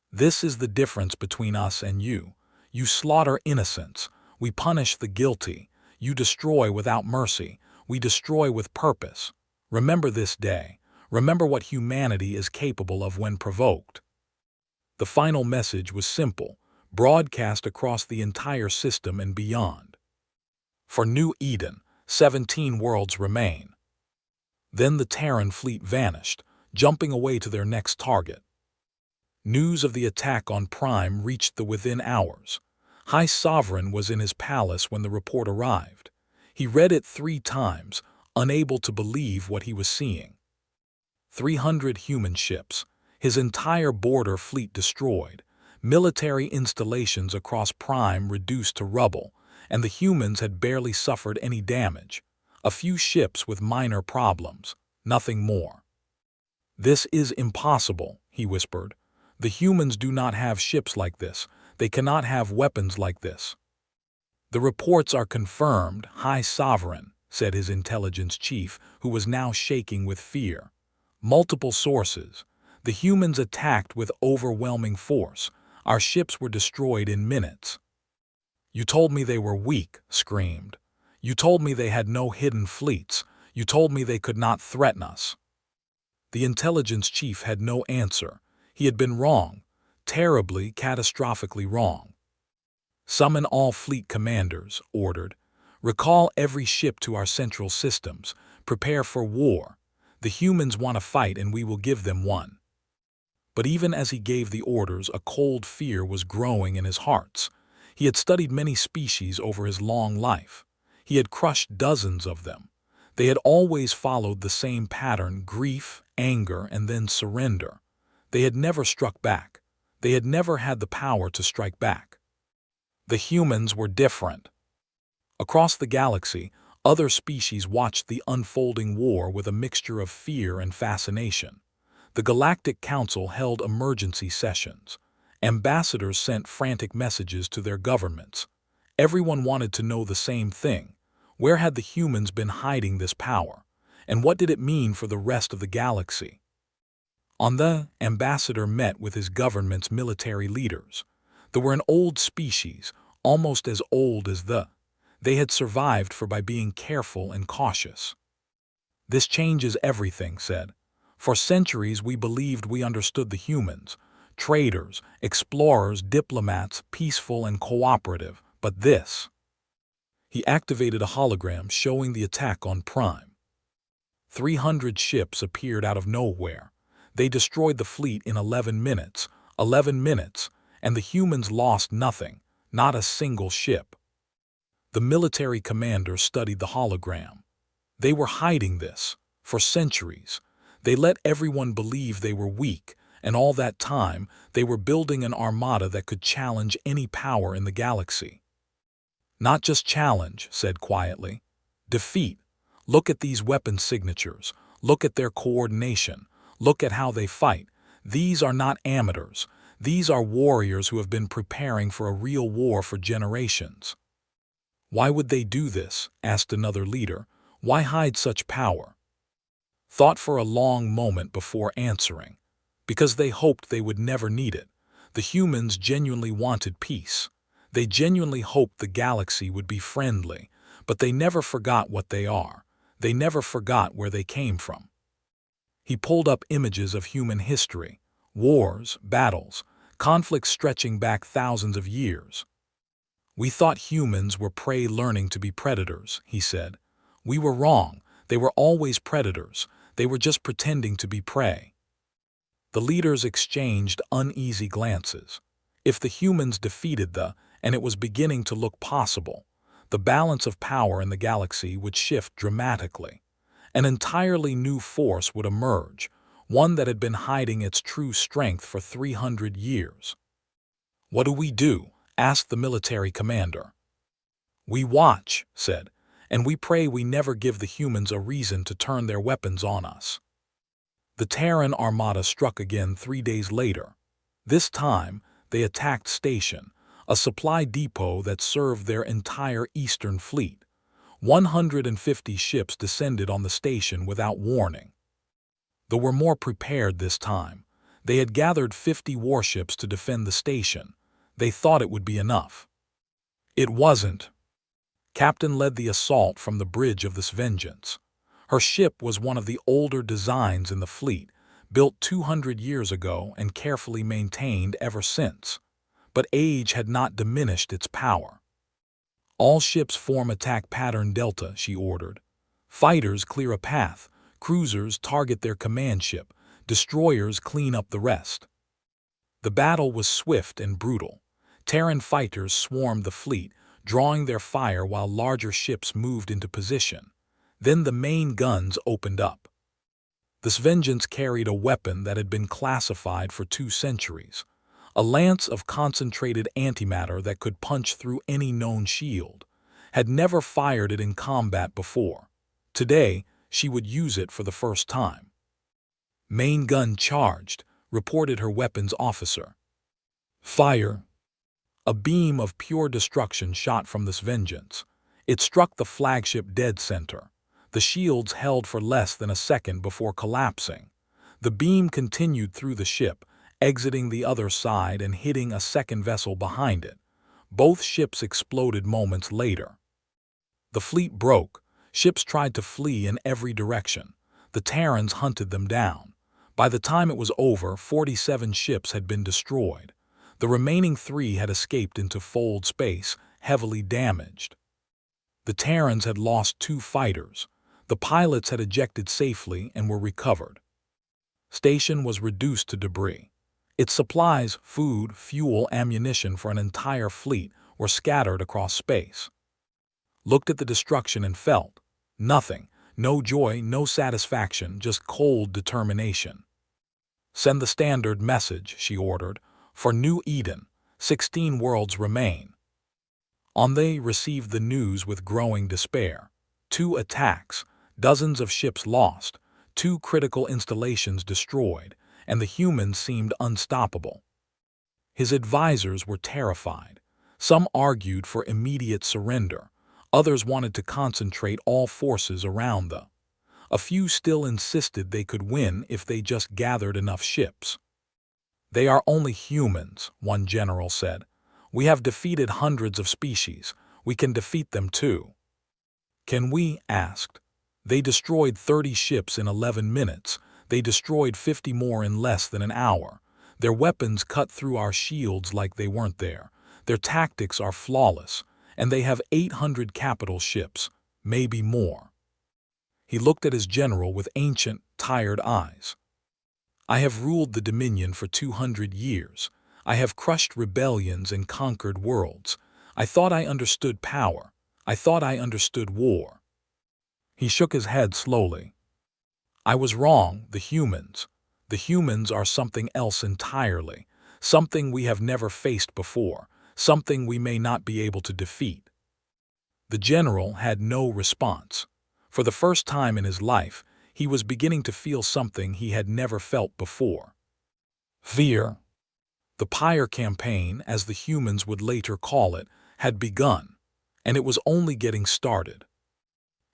"This is the difference between us and you. You slaughter innocents. We punish the guilty. You destroy without mercy. We destroy with purpose. Remember this day. Remember what humanity is capable of when provoked." The final message was simple, broadcast across the entire system and beyond. For New Eden, 17 worlds remain. Then the Terran fleet vanished, jumping away to their next target. News of the attack on Prime reached the within hours. High Sovereign was in his palace when the report arrived. He read it 3 times, unable to believe what he was seeing. 300 human ships, his entire border fleet destroyed, military installations across Prime reduced to rubble, and the humans had barely suffered any damage. A few ships with minor problems, nothing more. "This is impossible," he whispered. "The humans do not have ships like this. They cannot have weapons like this." "The reports are confirmed, High Sovereign," said his intelligence chief, who was now shaking with fear. "Multiple sources. The humans attacked with overwhelming force. Our ships were destroyed in minutes." "You told me they were weak," screamed. "You told me they had no hidden fleets. You told me they could not threaten us." The intelligence chief had no answer. He had been wrong, terribly, catastrophically wrong. "Summon all fleet commanders," ordered. "Recall every ship to our central systems. Prepare for war. The humans want a fight and we will give them one." But even as he gave the orders, a cold fear was growing in his hearts. He had studied many species over his long life. He had crushed dozens of them. They had always followed the same pattern: grief, anger, and then surrender. They had never struck back. They had never had the power to strike back. The humans were different. Across the galaxy, other species watched the unfolding war with a mixture of fear and fascination. The Galactic Council held emergency sessions. Ambassadors sent frantic messages to their governments. Everyone wanted to know the same thing. Where had the humans been hiding this power? And what did it mean for the rest of the galaxy? The ambassador met with his government's military leaders. They were an old species, almost as old as they had survived by being careful and cautious. This changes everything, said. For centuries we believed we understood the humans, traders, explorers, diplomats, peaceful and cooperative, but this. He activated a hologram showing the attack on Prime. 300 ships appeared out of nowhere. They destroyed the fleet in 11 minutes, and the humans lost nothing, not a single ship. The military commander studied the hologram. They were hiding this for centuries. They let everyone believe they were weak, and all that time they were building an armada that could challenge any power in the galaxy. Not just challenge, said quietly. Defeat. Look at these weapon signatures. Look at their coordination. Look at how they fight. These are not amateurs. These are warriors who have been preparing for a real war for generations. Why would they do this? Asked another leader. Why hide such power? Thought for a long moment before answering. Because they hoped they would never need it. The humans genuinely wanted peace. They genuinely hoped the galaxy would be friendly, but they never forgot what they are. They never forgot where they came from. He pulled up images of human history, wars, battles, conflicts stretching back thousands of years. We thought humans were prey learning to be predators, he said. We were wrong. They were always predators. They were just pretending to be prey. The leaders exchanged uneasy glances. If the humans defeated and it was beginning to look possible, the balance of power in the galaxy would shift dramatically. An entirely new force would emerge, one that had been hiding its true strength for 300 years. What do we do? Asked the military commander. We watch, said, and we pray we never give the humans a reason to turn their weapons on us. The Terran Armada struck again 3 days later. This time, they attacked Station, a supply depot that served their entire Eastern Fleet. 150 ships descended on the station without warning. They were more prepared this time. They had gathered 50 warships to defend the station. They thought it would be enough. It wasn't. Captain led the assault from the bridge of this Vengeance. Her ship was one of the older designs in the fleet, built 200 years ago and carefully maintained ever since. But age had not diminished its power. All ships form attack pattern Delta, she ordered. Fighters clear a path, cruisers target their command ship, destroyers clean up the rest. The battle was swift and brutal. Terran fighters swarmed the fleet, drawing their fire while larger ships moved into position. Then the main guns opened up. This Vengeance carried a weapon that had been classified for 2 centuries. A lance of concentrated antimatter that could punch through any known shield. Had never fired it in combat before. Today, she would use it for the first time. Main gun charged, reported her weapons officer. Fire. A beam of pure destruction shot from this Vengeance. It struck the flagship dead center. The shields held for less than a second before collapsing. The beam continued through the ship, exiting the other side and hitting a second vessel behind it. Both ships exploded moments later. The fleet broke. Ships tried to flee in every direction. The Terrans hunted them down. By the time it was over, 47 ships had been destroyed. The remaining 3 had escaped into fold space, heavily damaged. The Terrans had lost 2 fighters. The pilots had ejected safely and were recovered. Station was reduced to debris. Its supplies, food, fuel, ammunition for an entire fleet were scattered across space. Looked at the destruction and felt nothing, no joy, no satisfaction, just cold determination. Send the standard message, she ordered. For New Eden, 16 worlds remain. They received the news with growing despair. 2 attacks, dozens of ships lost, 2 critical installations destroyed, and the humans seemed unstoppable. His advisors were terrified. Some argued for immediate surrender. Others wanted to concentrate all forces around the. A few still insisted they could win if they just gathered enough ships. "They are only humans," one general said. "We have defeated hundreds of species. We can defeat them too." "Can we?" asked. "They destroyed 30 ships in 11 minutes. They destroyed 50 more in less than an hour. Their weapons cut through our shields like they weren't there. Their tactics are flawless, and they have 800 capital ships, maybe more." He looked at his general with ancient, tired eyes. "I have ruled the Dominion for 200 years. I have crushed rebellions and conquered worlds. I thought I understood power. I thought I understood war." He shook his head slowly. "I was wrong. The humans. The humans are something else entirely, something we have never faced before, something we may not be able to defeat." The general had no response. For the first time in his life, he was beginning to feel something he had never felt before. Fear. The Pyre campaign, as the humans would later call it, had begun, and it was only getting started.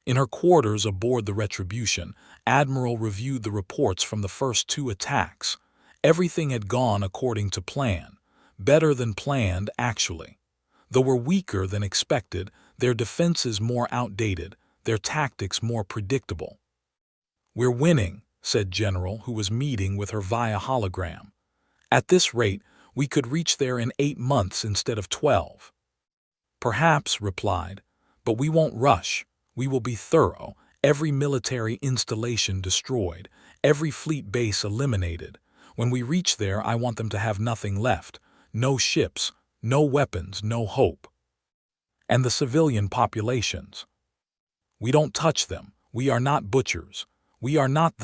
In her quarters aboard the Retribution, Admiral reviewed the reports from the first 2 attacks. Everything had gone according to plan, better than planned actually. Though were weaker than expected, their defenses more outdated, their tactics more predictable. "We're winning," said General, who was meeting with her via hologram. "At this rate, we could reach there in 8 months instead of 12. "Perhaps," replied, "but we won't rush. We will be thorough, every military installation destroyed, every fleet base eliminated. When we reach there, I want them to have nothing left. No ships, no weapons, no hope." "And the civilian populations?" "We don't touch them. We are not butchers. We are not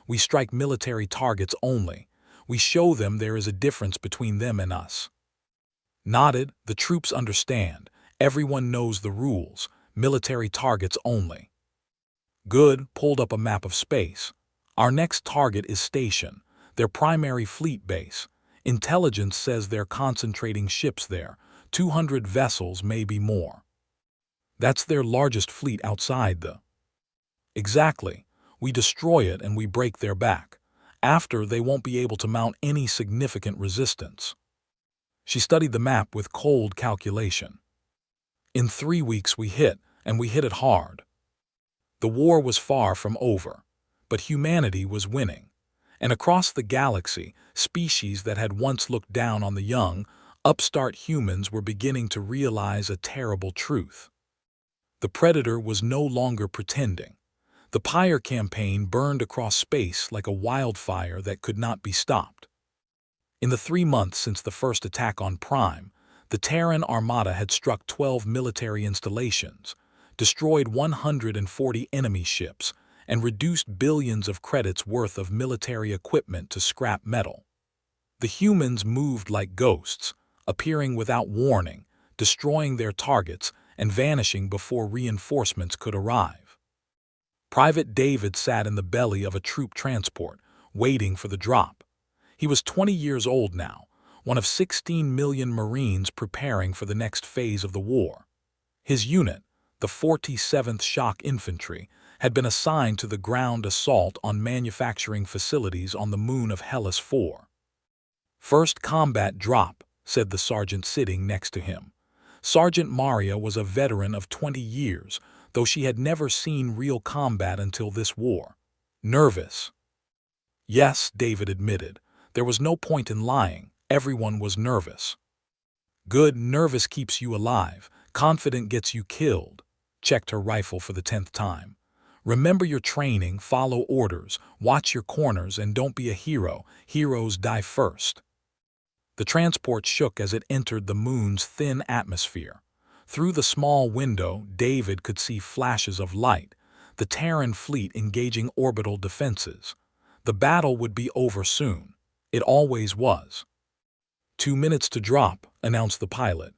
we strike military targets only. We show them there is a difference between them and us." Nodded. "The troops understand. Everyone knows the rules. Military targets only." Good. Pulled up a map of space. "Our next target is Station, their primary fleet base. Intelligence says they're concentrating ships there, 200 vessels, maybe more. That's their largest fleet outside the." "Exactly. We destroy it and we break their back. After, they won't be able to mount any significant resistance." She studied the map with cold calculation. "In 3 weeks we hit, and we hit it hard." The war was far from over, but humanity was winning. And across the galaxy, species that had once looked down on the young, upstart humans were beginning to realize a terrible truth. The Predator was no longer pretending. The Pyre campaign burned across space like a wildfire that could not be stopped. In the 3 months since the first attack on Prime, the Terran Armada had struck 12 military installations, destroyed 140 enemy ships, and reduced billions of credits worth of military equipment to scrap metal. The humans moved like ghosts, appearing without warning, destroying their targets, and vanishing before reinforcements could arrive. Private David sat in the belly of a troop transport, waiting for the drop. He was 20 years old now, one of 16 million Marines preparing for the next phase of the war. His unit, the 47th Shock Infantry, had been assigned to the ground assault on manufacturing facilities on the moon of Hellas 4. "First combat drop," said the sergeant sitting next to him. Sergeant Maria was a veteran of 20 years, though she had never seen real combat until this war. "Nervous?" "Yes," David admitted. There was no point in lying. Everyone was nervous. "Good. Nervous keeps you alive. Confident gets you killed." Checked her rifle for the 10th time. "Remember your training, follow orders, watch your corners, and don't be a hero. Heroes die first." The transport shook as it entered the moon's thin atmosphere. Through the small window, David could see flashes of light, the Terran fleet engaging orbital defenses. The battle would be over soon. It always was. 2 minutes to drop," announced the pilot.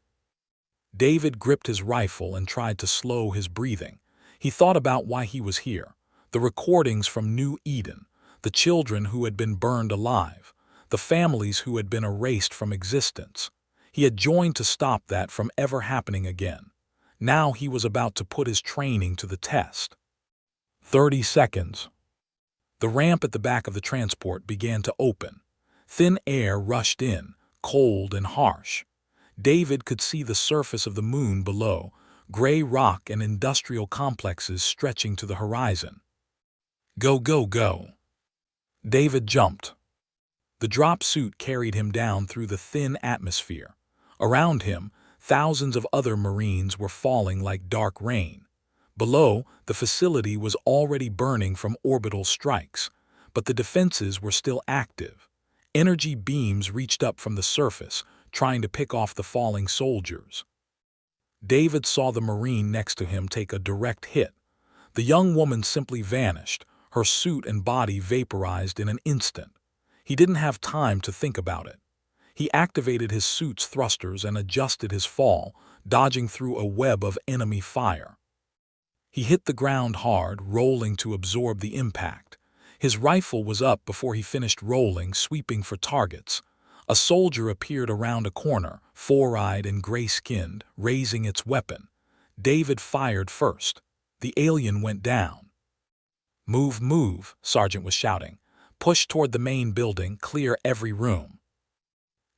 David gripped his rifle and tried to slow his breathing. He thought about why he was here. The recordings from New Eden, the children who had been burned alive, the families who had been erased from existence. He had joined to stop that from ever happening again. Now he was about to put his training to the test. 30 seconds. The ramp at the back of the transport began to open. Thin air rushed in, cold and harsh. David could see the surface of the moon below, gray rock and industrial complexes stretching to the horizon. Go, go, go. David jumped. The drop suit carried him down through the thin atmosphere. Around him, thousands of other Marines were falling like dark rain. Below, the facility was already burning from orbital strikes, but the defenses were still active. Energy beams reached up from the surface, trying to pick off the falling soldiers. David saw the Marine next to him take a direct hit. The young woman simply vanished, her suit and body vaporized in an instant. He didn't have time to think about it. He activated his suit's thrusters and adjusted his fall, dodging through a web of enemy fire. He hit the ground hard, rolling to absorb the impact. His rifle was up before he finished rolling, sweeping for targets. A soldier appeared around a corner, four-eyed and gray-skinned, raising its weapon. David fired first. The alien went down. "Move, move," Sergeant was shouting. "Push toward the main building, clear every room."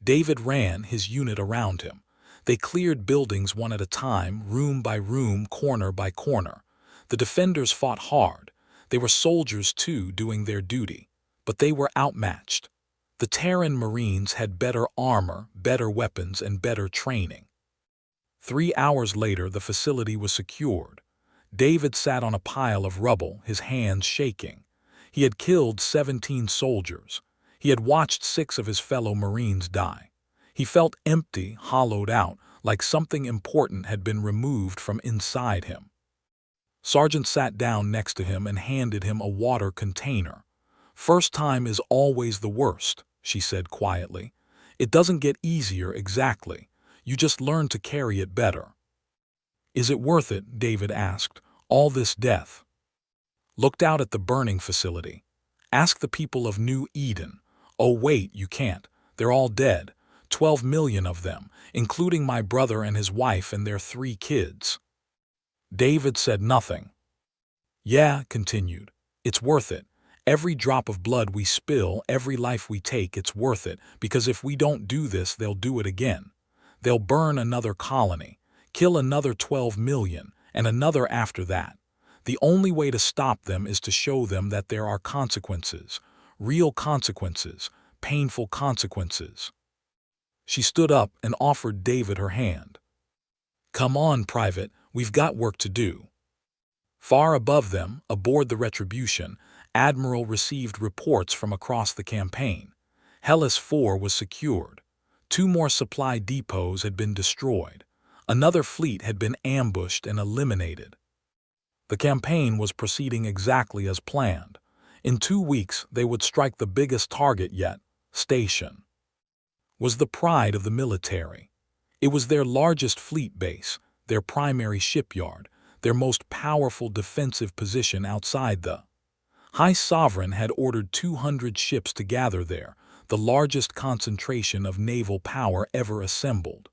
David ran, his unit around him. They cleared buildings one at a time, room by room, corner by corner. The defenders fought hard. They were soldiers too, doing their duty. But they were outmatched. The Terran Marines had better armor, better weapons, and better training. 3 hours later, the facility was secured. David sat on a pile of rubble, his hands shaking. He had killed 17 soldiers. He had watched 6 of his fellow Marines die. He felt empty, hollowed out, like something important had been removed from inside him. Sergeant sat down next to him and handed him a water container. "First time is always the worst," she said quietly. "It doesn't get easier exactly. You just learn to carry it better." "Is it worth it?" David asked. "All this death?" Looked out at the burning facility. "Ask the people of New Eden." "Oh wait, you can't. They're all dead. 12 million of them, including my brother and his wife and their 3 kids. David said nothing. "Yeah," continued, "it's worth it. Every drop of blood we spill, every life we take, it's worth it, because if we don't do this, they'll do it again. They'll burn another colony, kill another 12 million, and another after that. The only way to stop them is to show them that there are consequences, real consequences, painful consequences." She stood up and offered David her hand. "Come on, Private, we've got work to do." Far above them, aboard the Retribution, Admiral received reports from across the campaign. Hellas 4 was secured. 2 more supply depots had been destroyed. Another fleet had been ambushed and eliminated. The campaign was proceeding exactly as planned. In 2 weeks, they would strike the biggest target yet, Station. Was the pride of the military. It was their largest fleet base, their primary shipyard, their most powerful defensive position outside the High Sovereign had ordered 200 ships to gather there, the largest concentration of naval power ever assembled.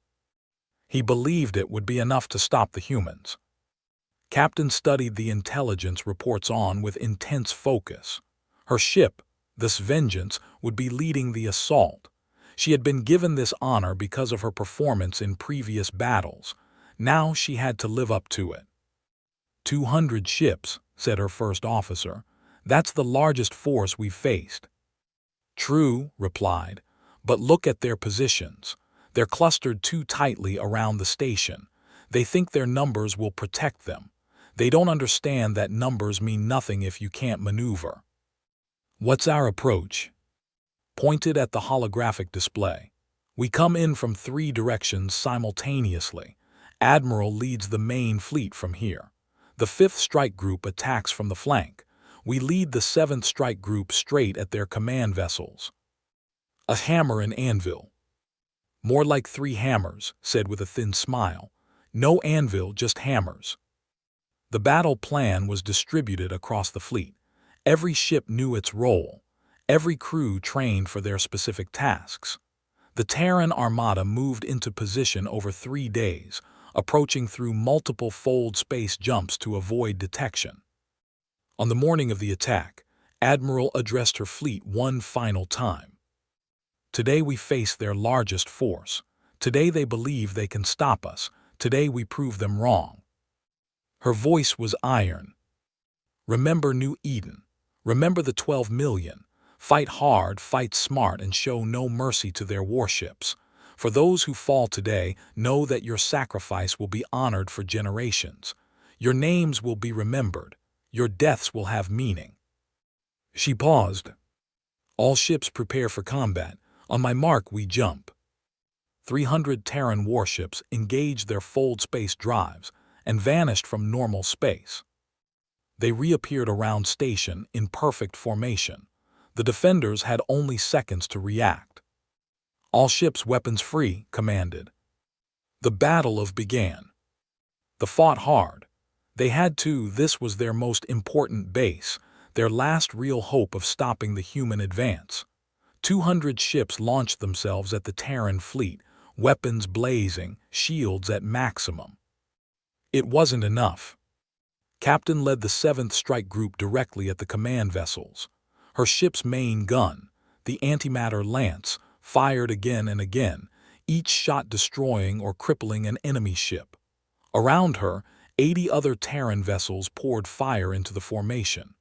He believed it would be enough to stop the humans. Captain studied the intelligence reports on with intense focus. Her ship, this Vengeance, would be leading the assault. She had been given this honor because of her performance in previous battles. Now she had to live up to it. 200 ships, said her first officer. That's the largest force we've faced. True, replied, but look at their positions. They're clustered too tightly around the station. They think their numbers will protect them. They don't understand that numbers mean nothing if you can't maneuver. What's our approach? Pointed at the holographic display. We come in from 3 directions simultaneously. Admiral leads the main fleet from here. The 5th Strike Group attacks from the flank. We lead the 7th Strike Group straight at their command vessels. A hammer and anvil. More like 3 hammers, said with a thin smile. No anvil, just hammers. The battle plan was distributed across the fleet. Every ship knew its role. every crew trained for their specific tasks. The Terran Armada moved into position over 3 days, approaching through multiple fold space jumps to avoid detection. On the morning of the attack, Admiral addressed her fleet one final time. Today we face their largest force. Today they believe they can stop us. Today we prove them wrong. Her voice was iron. Remember New Eden. Remember the 12 million. Fight hard, fight smart, and show no mercy to their warships. For those who fall today, know that your sacrifice will be honored for generations. Your names will be remembered. Your deaths will have meaning. She paused. All ships prepare for combat. On my mark, we jump. 300 Terran warships engaged their fold space drives and vanished from normal space. They reappeared around station in perfect formation. The defenders had only seconds to react. All ships weapons free, commanded. The battle began. They fought hard. They had to. This was their most important base, their last real hope of stopping the human advance. 200 ships launched themselves at the Terran fleet, weapons blazing, shields at maximum. It wasn't enough. Captain led the 7th Strike Group directly at the command vessels. Her ship's main gun, the antimatter lance, fired again and again, each shot destroying or crippling an enemy ship. Around her, 80 other Terran vessels poured fire into the formation.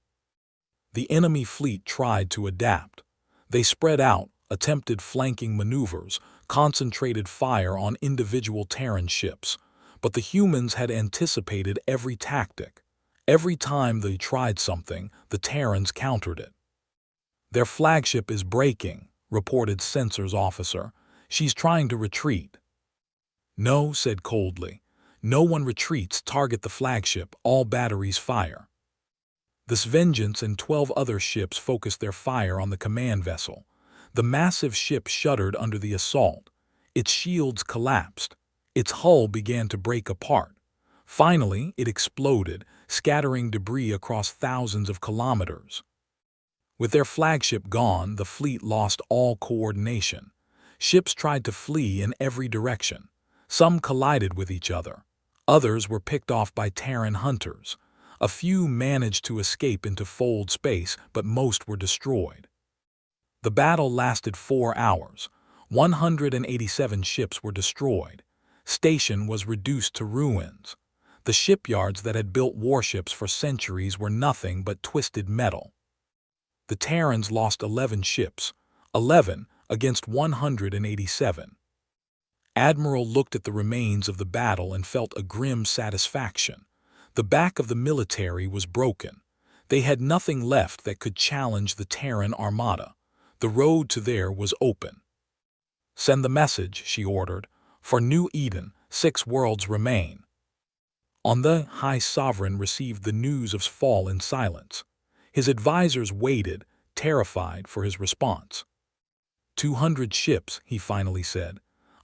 The enemy fleet tried to adapt. They spread out, attempted flanking maneuvers, concentrated fire on individual Terran ships. But the humans had anticipated every tactic. Every time they tried something, the Terrans countered it. Their flagship is breaking, reported Sensors officer. She's trying to retreat. No, said coldly. No one retreats. Target the flagship. All batteries fire. This Vengeance and 12 other ships focused their fire on the command vessel. The massive ship shuddered under the assault. Its shields collapsed. Its hull began to break apart. Finally, it exploded, scattering debris across thousands of kilometers. With their flagship gone, the fleet lost all coordination. Ships tried to flee in every direction. Some collided with each other. Others were picked off by Terran hunters. A few managed to escape into fold space, but most were destroyed. The battle lasted 4 hours. 187 ships were destroyed. Station was reduced to ruins. The shipyards that had built warships for centuries were nothing but twisted metal. The Terrans lost 11 ships, 11 against 187. Admiral looked at the remains of the battle and felt a grim satisfaction. The back of the military was broken. They had nothing left that could challenge the Terran Armada. The road to there was open. Send the message, she ordered. For New Eden, 6 worlds remain. On the High Sovereign received the news of fall in silence. His advisors waited, terrified, for his response. 200 ships, he finally said.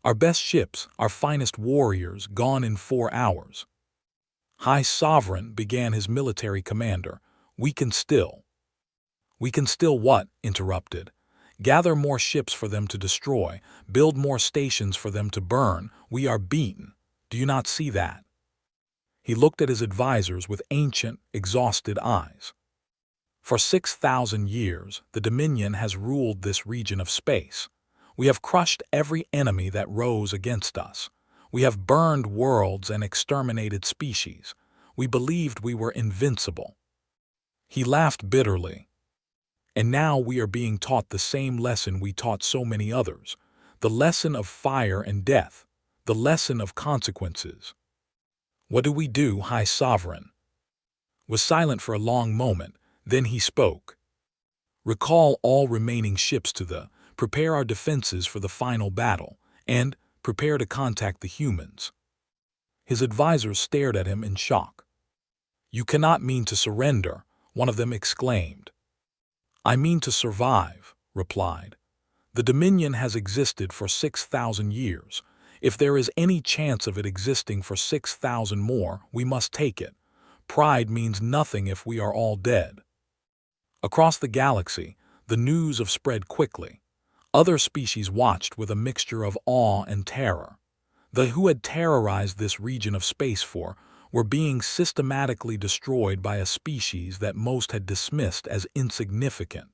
Our best ships, our finest warriors, gone in 4 hours. High Sovereign, began his military commander. We can still what? Interrupted. Gather more ships for them to destroy, build more stations for them to burn. We are beaten. Do you not see that? He looked at his advisors with ancient, exhausted eyes. For 6,000 years, the Dominion has ruled this region of space. We have crushed every enemy that rose against us. We have burned worlds and exterminated species. We believed we were invincible. He laughed bitterly. And now we are being taught the same lesson we taught so many others, the lesson of fire and death, the lesson of consequences. What do we do, High Sovereign? Was silent for a long moment, then he spoke. Recall all remaining ships to prepare our defenses for the final battle, and prepare to contact the humans. His advisors stared at him in shock. You cannot mean to surrender, one of them exclaimed. I mean to survive, replied. The Dominion has existed for 6,000 years. If there is any chance of it existing for 6,000 more, we must take it. Pride means nothing if we are all dead. Across the galaxy, The news of spread quickly. Other species watched with a mixture of awe and terror. The who had terrorized this region of space were being systematically destroyed by a species that most had dismissed as insignificant.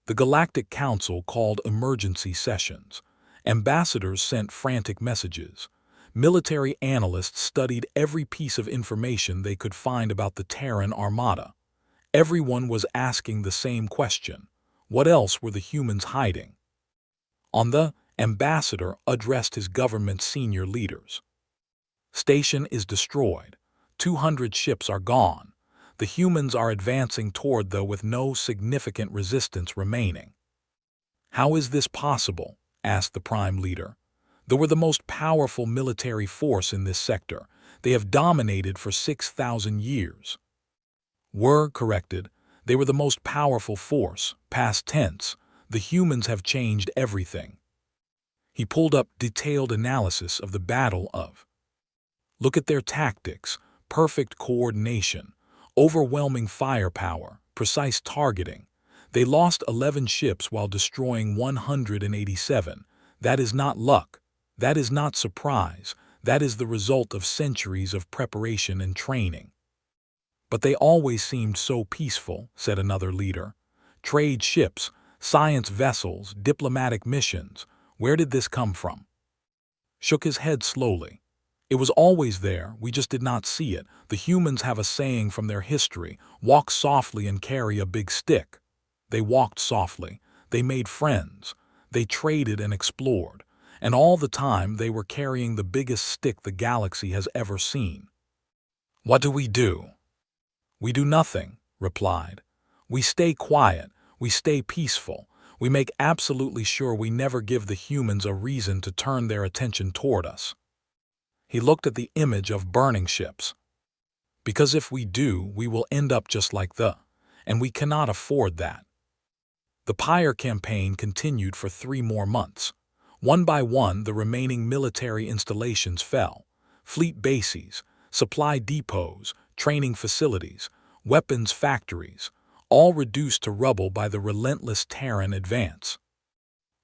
The Galactic Council called emergency sessions. Ambassadors sent frantic messages. Military analysts studied every piece of information they could find about the Terran Armada. Everyone was asking the same question: what else were the humans hiding? The ambassador addressed his government's senior leaders. Station is destroyed. 200 ships are gone. The humans are advancing toward them with no significant resistance remaining. How is this possible? Asked the prime leader. They were the most powerful military force in this sector. They have dominated for 6,000 years. Were corrected. They were the most powerful force, past tense. The humans have changed everything. He pulled up detailed analysis of the battle of. Look at their tactics, perfect coordination, overwhelming firepower, precise targeting. They lost 11 ships while destroying 187. That is not luck. That is not surprise. That is the result of centuries of preparation and training. But they always seemed so peaceful, said another leader. Trade ships, science vessels, diplomatic missions. Where did this come from? Shook his head slowly. It was always there, we just did not see it. The humans have a saying from their history: walk softly and carry a big stick. They walked softly. They made friends. They traded and explored. And all the time they were carrying the biggest stick the galaxy has ever seen. What do? We do nothing, replied. We stay quiet. We stay peaceful. We make absolutely sure we never give the humans a reason to turn their attention toward us. He looked at the image of burning ships. Because if we do, we will end up just like and we cannot afford that. The Pyre campaign continued for 3 more months. One by one, the remaining military installations fell. Fleet bases, supply depots, training facilities, weapons factories, all reduced to rubble by the relentless Terran advance.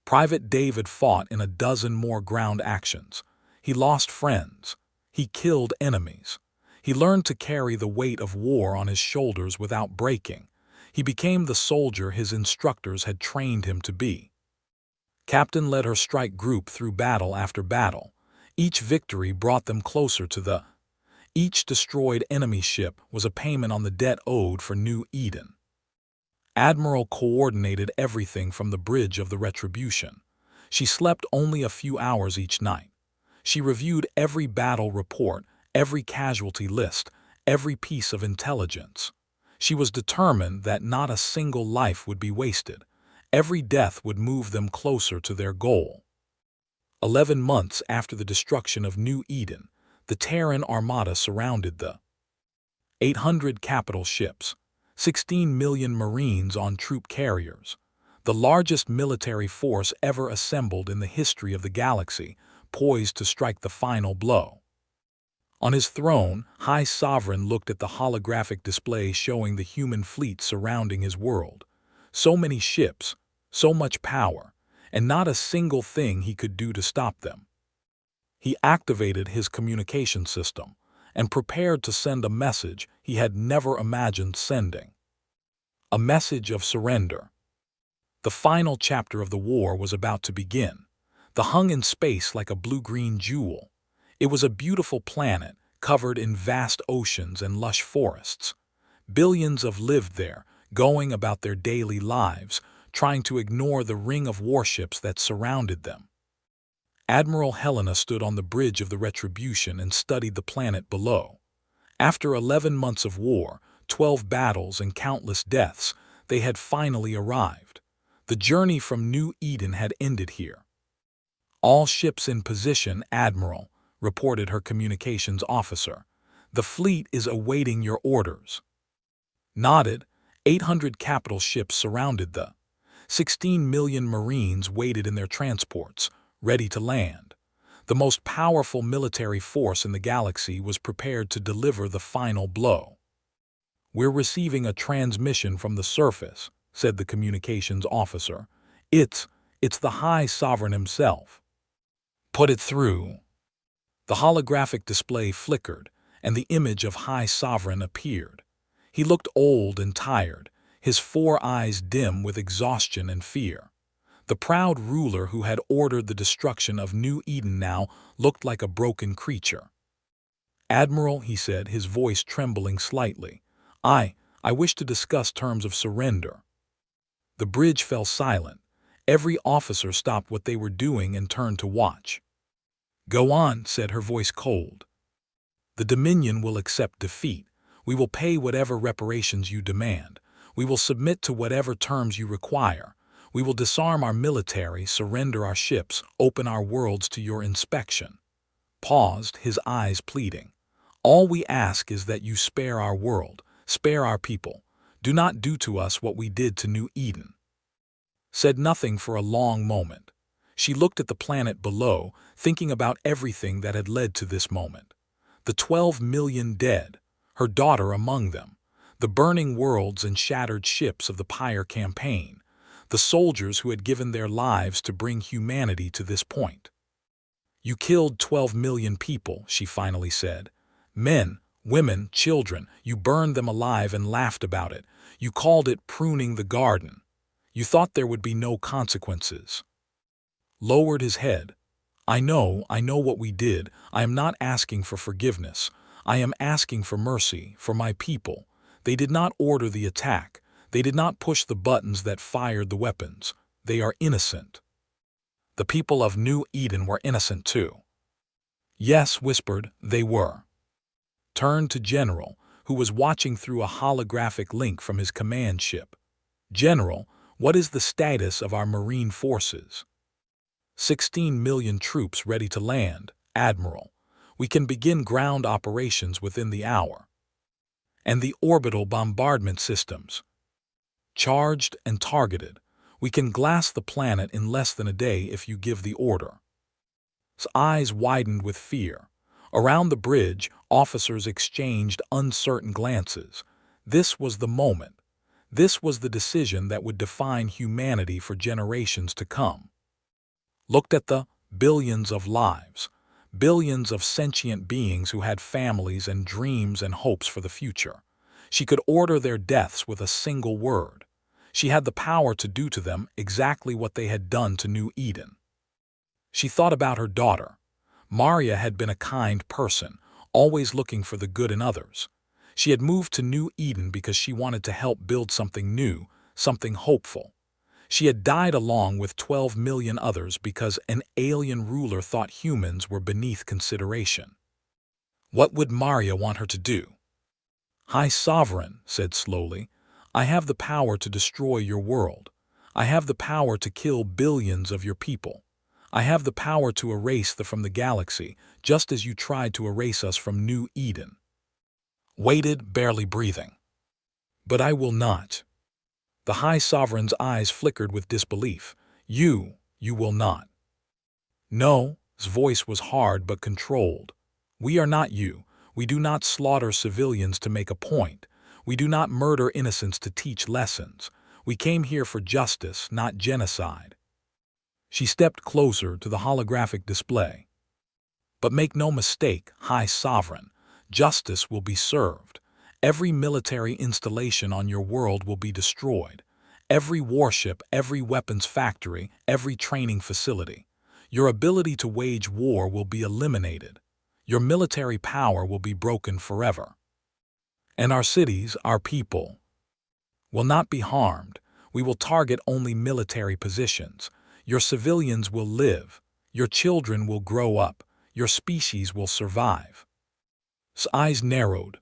Private David fought in a dozen more ground actions. He lost friends. He killed enemies. He learned to carry the weight of war on his shoulders without breaking. He became the soldier his instructors had trained him to be. Captain led her strike group through battle after battle. Each victory brought them closer to Each destroyed enemy ship was a payment on the debt owed for New Eden. Admiral coordinated everything from the bridge of the Retribution. She slept only a few hours each night. She reviewed every battle report, every casualty list, every piece of intelligence. She was determined that not a single life would be wasted. Every death would move them closer to their goal. 11 months after the destruction of New Eden, the Terran Armada surrounded the 800 capital ships, 16 million Marines on troop carriers, the largest military force ever assembled in the history of the galaxy, poised to strike the final blow. On his throne, High Sovereign looked at the holographic display showing the human fleet surrounding his world. So many ships, so much power, and not a single thing he could do to stop them. He activated his communication system and prepared to send a message he had never imagined sending. A message of surrender. The final chapter of the war was about to begin. The hung in space like a blue-green jewel. It was a beautiful planet covered in vast oceans and lush forests. Billions of lived there, going about their daily lives, trying to ignore the ring of warships that surrounded them. Admiral Helena stood on the bridge of the Retribution and studied the planet below. After 11 months of war, 12 battles and countless deaths, they had finally arrived. The journey from New Eden had ended here. All ships in position, Admiral, reported her communications officer. The fleet is awaiting your orders. Nodded. 800 capital ships surrounded the 16 million Marines waited in their transports, ready to land. The most powerful military force in the galaxy was prepared to deliver the final blow. We're receiving a transmission from the surface, said the communications officer. It's the High Sovereign himself. Put it through. The holographic display flickered, and the image of High Sovereign appeared. He looked old and tired, his 4 eyes dim with exhaustion and fear. The proud ruler who had ordered the destruction of New Eden now looked like a broken creature. "Admiral," he said, his voice trembling slightly, I wish to discuss terms of surrender." The bridge fell silent. Every officer stopped what they were doing and turned to watch. "Go on," said her voice cold. "The Dominion will accept defeat. We will pay whatever reparations you demand. We will submit to whatever terms you require. We will disarm our military, surrender our ships, open our worlds to your inspection." Paused, his eyes pleading. "All we ask is that you spare our world, spare our people. Do not do to us what we did to New Eden." Said nothing for a long moment. She looked at the planet below, thinking about everything that had led to this moment. The 12 million dead, her daughter among them, the burning worlds and shattered ships of the Pyre campaign, the soldiers who had given their lives to bring humanity to this point. "You killed 12 million people," she finally said. "Men, women, children. You burned them alive and laughed about it. You called it pruning the garden. You thought there would be no consequences." Lowered his head. I know what we did. I am not asking for forgiveness. I am asking for mercy, for my people. They did not order the attack. They did not push the buttons that fired the weapons. They are innocent." The people of New Eden were innocent too. "Yes," whispered, "they were." Turned to General, who was watching through a holographic link from his command ship. "General, what is the status of our Marine forces?" 16 million troops ready to land, Admiral. We can begin ground operations within the hour." "And the orbital bombardment systems?" "Charged and targeted. We can glass the planet in less than a day if you give the order." His eyes widened with fear. Around the bridge, officers exchanged uncertain glances. This was the moment. This was the decision that would define humanity for generations to come. Looked at the billions of lives, billions of sentient beings who had families and dreams and hopes for the future. She could order their deaths with a single word. She had the power to do to them exactly what they had done to New Eden. She thought about her daughter. Maria had been a kind person, always looking for the good in others. She had moved to New Eden because she wanted to help build something new, something hopeful. She had died along with 12 million others because an alien ruler thought humans were beneath consideration. What would Maria want her to do? "High Sovereign," said slowly, "I have the power to destroy your world. I have the power to kill billions of your people. I have the power to erase them from the galaxy, just as you tried to erase us from New Eden." Waited, barely breathing. "But I will not." The High Sovereign's eyes flickered with disbelief. You will not." "No," his voice was hard but controlled. "We are not you. We do not slaughter civilians to make a point. We do not murder innocents to teach lessons. We came here for justice, not genocide." She stepped closer to the holographic display. "But make no mistake, High Sovereign, justice will be served. Every military installation on your world will be destroyed. Every warship, every weapons factory, every training facility. Your ability to wage war will be eliminated. Your military power will be broken forever. And our cities, our people, will not be harmed. We will target only military positions. Your civilians will live. Your children will grow up. Your species will survive." His eyes narrowed.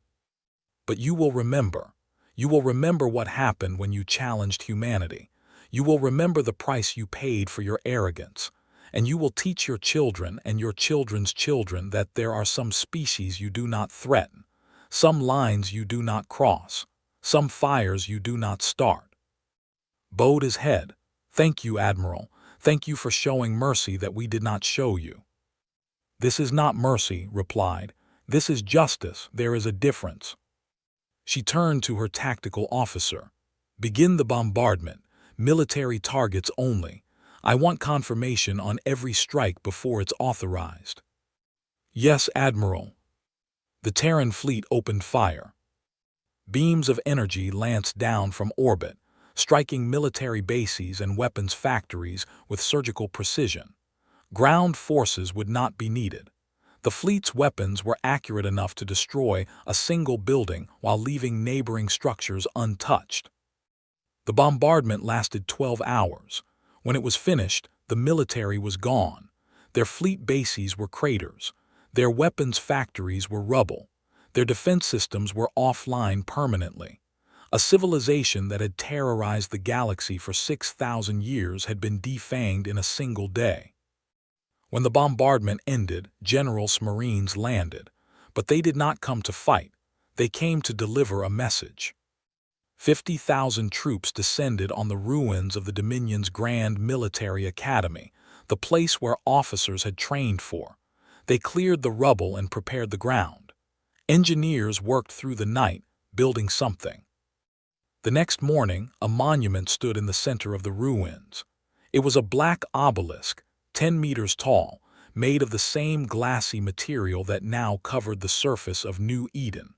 "But you will remember. You will remember what happened when you challenged humanity. You will remember the price you paid for your arrogance. And you will teach your children and your children's children that there are some species you do not threaten, some lines you do not cross, some fires you do not start." Bowed his head. "Thank you, Admiral. Thank you for showing mercy that we did not show you." "This is not mercy," replied. "This is justice. There is a difference." She turned to her tactical officer. Begin the bombardment. Military targets only. I want confirmation on every strike before it's authorized." "Yes, Admiral." The Terran fleet opened fire. Beams of energy lanced down from orbit, striking military bases and weapons factories with surgical precision. Ground forces would not be needed. The fleet's weapons were accurate enough to destroy a single building while leaving neighboring structures untouched. The bombardment lasted 12 hours. When it was finished, the military was gone. Their fleet bases were craters. Their weapons factories were rubble. Their defense systems were offline permanently. A civilization that had terrorized the galaxy for 6,000 years had been defanged in a single day. When the bombardment ended, General's Marines landed. But they did not come to fight. They came to deliver a message. 50,000 troops descended on the ruins of the Dominion's Grand Military Academy, the place where officers had trained for. They cleared the rubble and prepared the ground. Engineers worked through the night, building something. The next morning, a monument stood in the center of the ruins. It was a black obelisk, 10 meters tall, made of the same glassy material that now covered the surface of New Eden.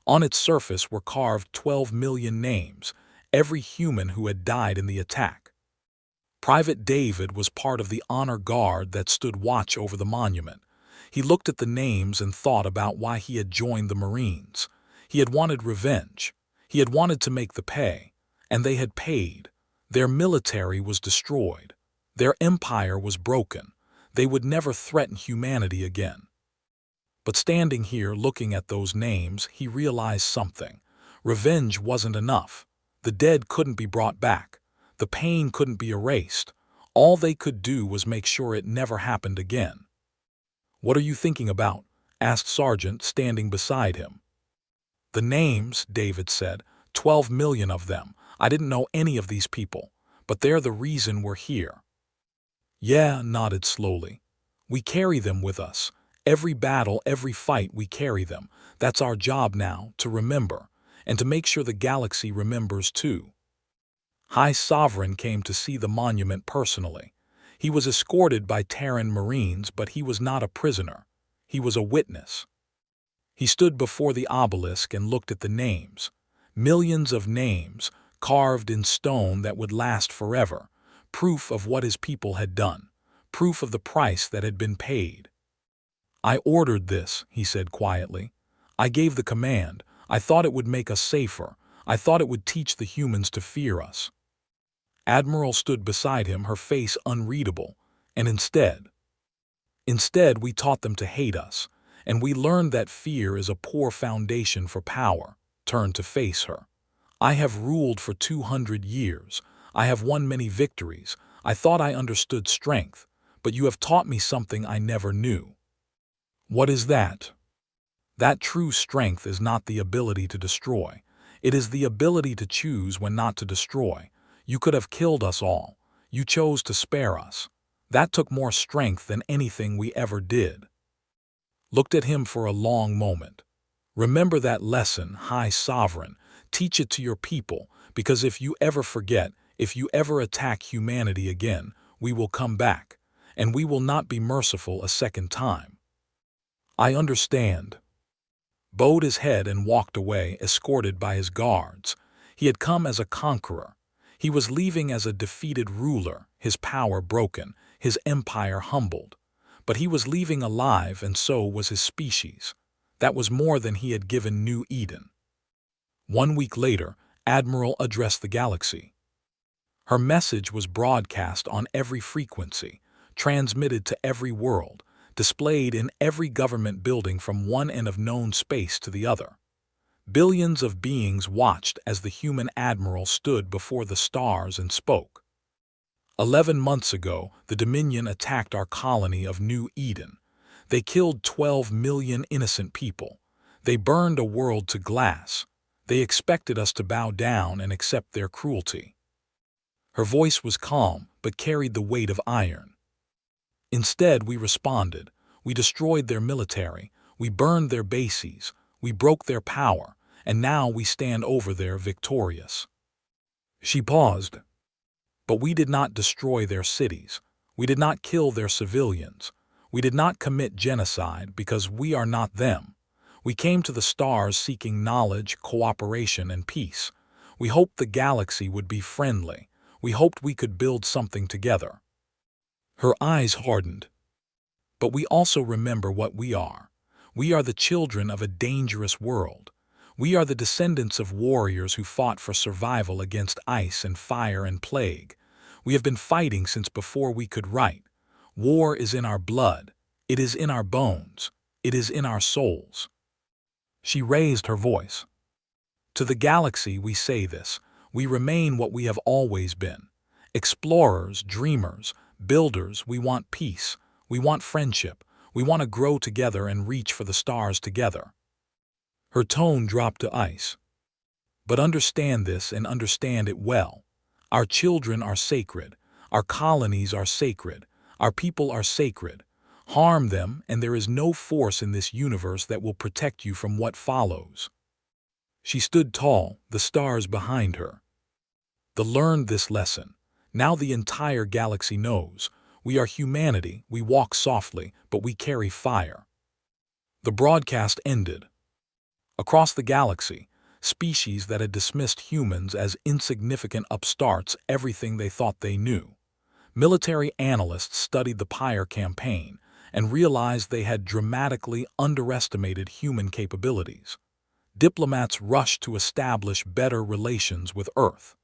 On its surface were carved 12 million names, every human who had died in the attack. Private David was part of the honor guard that stood watch over the monument. He looked at the names and thought about why he had joined the Marines. He had wanted revenge. He had wanted to make the pay, and they had paid. Their military was destroyed. Their empire was broken. They would never threaten humanity again. But standing here looking at those names, he realized something. Revenge wasn't enough. The dead couldn't be brought back. The pain couldn't be erased. All they could do was make sure it never happened again. "What are you thinking about?" asked Sergeant, standing beside him. "The names," David said. 12 million of them. I didn't know any of these people, but they're the reason we're here." "Yeah," nodded slowly. "We carry them with us. Every battle, every fight, we carry them. That's our job now, to remember, and to make sure the galaxy remembers too." High Sovereign came to see the monument personally. He was escorted by Terran Marines, but he was not a prisoner. He was a witness. He stood before the obelisk and looked at the names. Millions of names, carved in stone that would last forever. Proof of what his people had done. Proof of the price that had been paid. "I ordered this," he said quietly. "I gave the command. I thought it would make us safer. I thought it would teach the humans to fear us." Admiral stood beside him, her face unreadable. "And instead we taught them to hate us. And we learned that fear is a poor foundation for power." Turned to face her. "I have ruled for 200 years. I have won many victories. I thought I understood strength, but you have taught me something I never knew." "What is that?" "That true strength is not the ability to destroy. It is the ability to choose when not to destroy. You could have killed us all. You chose to spare us. That took more strength than anything we ever did." Looked at him for a long moment. "Remember that lesson, High Sovereign. Teach it to your people, because if you ever forget, if you ever attack humanity again, we will come back, and we will not be merciful a second time." "I understand." Bowed his head and walked away, escorted by his guards. He had come as a conqueror. He was leaving as a defeated ruler, his power broken, his empire humbled. But he was leaving alive, and so was his species. That was more than he had given New Eden. 1 week later, Admiral addressed the galaxy. Her message was broadcast on every frequency, transmitted to every world, displayed in every government building from one end of known space to the other. Billions of beings watched as the human admiral stood before the stars and spoke. 11 months ago, the Dominion attacked our colony of New Eden. They killed 12 million innocent people. They burned a world to glass. They expected us to bow down and accept their cruelty. Her voice was calm, but carried the weight of iron. Instead, we responded. We destroyed their military. We burned their bases. We broke their power. And now we stand over there victorious. She paused. But we did not destroy their cities. We did not kill their civilians. We did not commit genocide because we are not them. We came to the stars seeking knowledge, cooperation, and peace. We hoped the galaxy would be friendly. We hoped we could build something together. Her eyes hardened. But we also remember what we are. We are the children of a dangerous world. We are the descendants of warriors who fought for survival against ice and fire and plague. We have been fighting since before we could write. War is in our blood. It is in our bones. It is in our souls. She raised her voice. To the galaxy we say this. We remain what we have always been. Explorers, dreamers, builders. We want peace. We want friendship. We want to grow together and reach for the stars together. Her tone dropped to ice. But understand this and understand it well. Our children are sacred. Our colonies are sacred. Our people are sacred. Harm them, and there is no force in this universe that will protect you from what follows. She stood tall, the stars behind her. Learned this lesson. Now the entire galaxy knows. We are humanity. We walk softly, but we carry fire. The broadcast ended. Across the galaxy, species that had dismissed humans as insignificant upstarts everything they thought they knew. Military analysts studied the Pyre campaign and realized they had dramatically underestimated human capabilities. Diplomats rushed to establish better relations with Earth.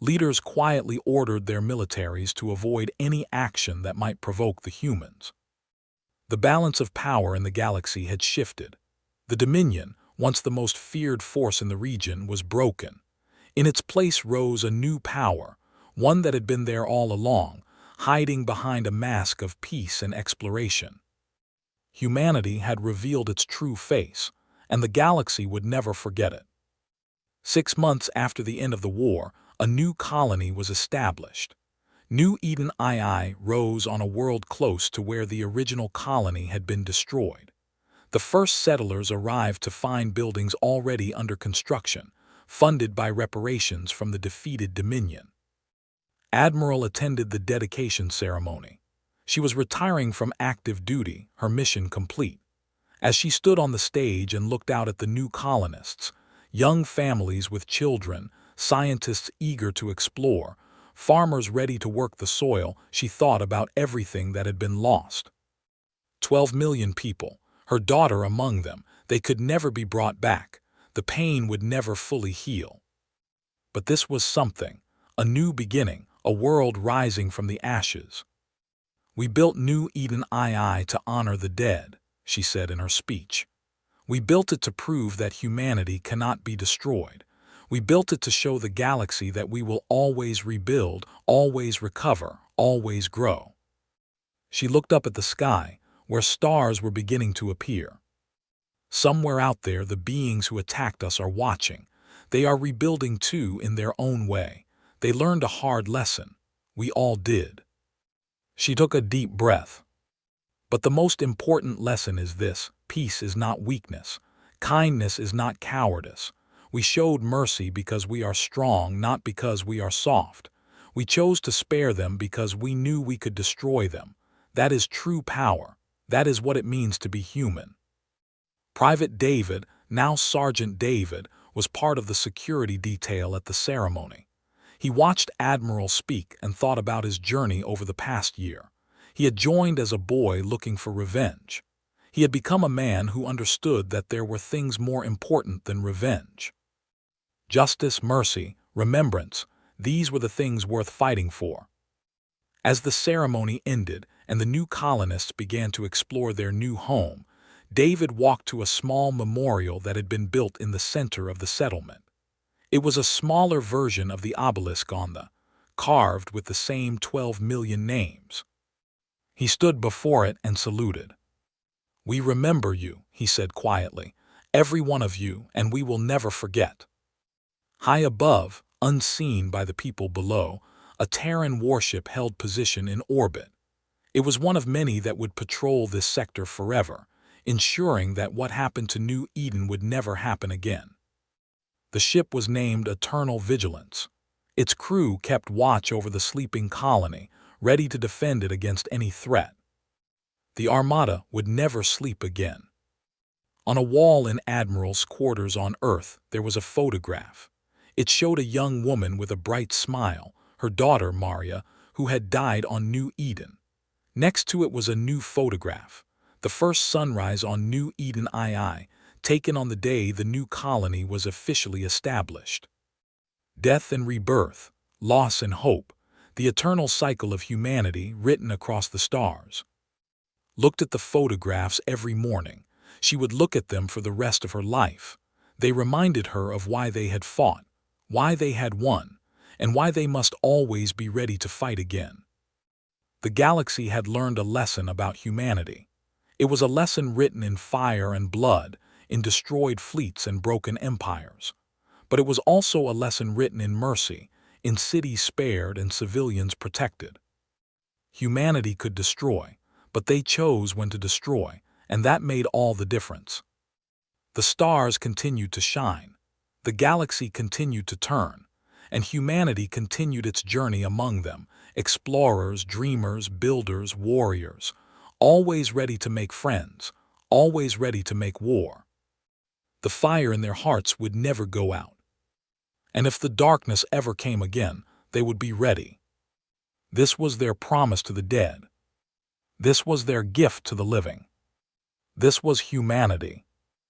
Leaders quietly ordered their militaries to avoid any action that might provoke the humans. The balance of power in the galaxy had shifted. The Dominion, once the most feared force in the region, was broken. In its place rose a new power, one that had been there all along, hiding behind a mask of peace and exploration. Humanity had revealed its true face, and the galaxy would never forget it. 6 months after the end of the war, a new colony was established. New Eden II rose on a world close to where the original colony had been destroyed. The first settlers arrived to find buildings already under construction, funded by reparations from the defeated Dominion. Admiral attended the dedication ceremony. She was retiring from active duty, her mission complete. As she stood on the stage and looked out at the new colonists, young families with children, scientists eager to explore, farmers ready to work the soil, she thought about everything that had been lost. 12 million people, her daughter among them, they could never be brought back. The pain would never fully heal. But this was something, a new beginning, a world rising from the ashes. We built New Eden II to honor the dead, she said in her speech. We built it to prove that humanity cannot be destroyed. We built it to show the galaxy that we will always rebuild, always recover, always grow. She looked up at the sky, where stars were beginning to appear. Somewhere out there, the beings who attacked us are watching. They are rebuilding too in their own way. They learned a hard lesson. We all did. She took a deep breath. But the most important lesson is this: peace is not weakness. Kindness is not cowardice. We showed mercy because we are strong, not because we are soft. We chose to spare them because we knew we could destroy them. That is true power. That is what it means to be human. Private David, now Sergeant David, was part of the security detail at the ceremony. He watched Admiral speak and thought about his journey over the past year. He had joined as a boy looking for revenge. He had become a man who understood that there were things more important than revenge. Justice, mercy, remembrance, these were the things worth fighting for. As the ceremony ended and the new colonists began to explore their new home, David walked to a small memorial that had been built in the center of the settlement. It was a smaller version of the obelisk on the, carved with the same 12 million names. He stood before it and saluted. "We remember you," he said quietly, "every one of you, and we will never forget." High above, unseen by the people below, a Terran warship held position in orbit. It was one of many that would patrol this sector forever, ensuring that what happened to New Eden would never happen again. The ship was named Eternal Vigilance. Its crew kept watch over the sleeping colony, ready to defend it against any threat. The Armada would never sleep again. On a wall in Admiral's quarters on Earth, there was a photograph. It showed a young woman with a bright smile, her daughter Maria, who had died on New Eden. Next to it was a new photograph, the first sunrise on New Eden II, taken on the day the new colony was officially established. Death and rebirth, loss and hope, the eternal cycle of humanity written across the stars. Looked at the photographs every morning. She would look at them for the rest of her life. They reminded her of why they had fought, why they had won, and why they must always be ready to fight again. The galaxy had learned a lesson about humanity. It was a lesson written in fire and blood, in destroyed fleets and broken empires. But it was also a lesson written in mercy, in cities spared and civilians protected. Humanity could destroy, but they chose when to destroy, and that made all the difference. The stars continued to shine, the galaxy continued to turn, and humanity continued its journey among them, explorers, dreamers, builders, warriors, always ready to make friends, always ready to make war. The fire in their hearts would never go out. And if the darkness ever came again, they would be ready. This was their promise to the dead. This was their gift to the living. This was humanity.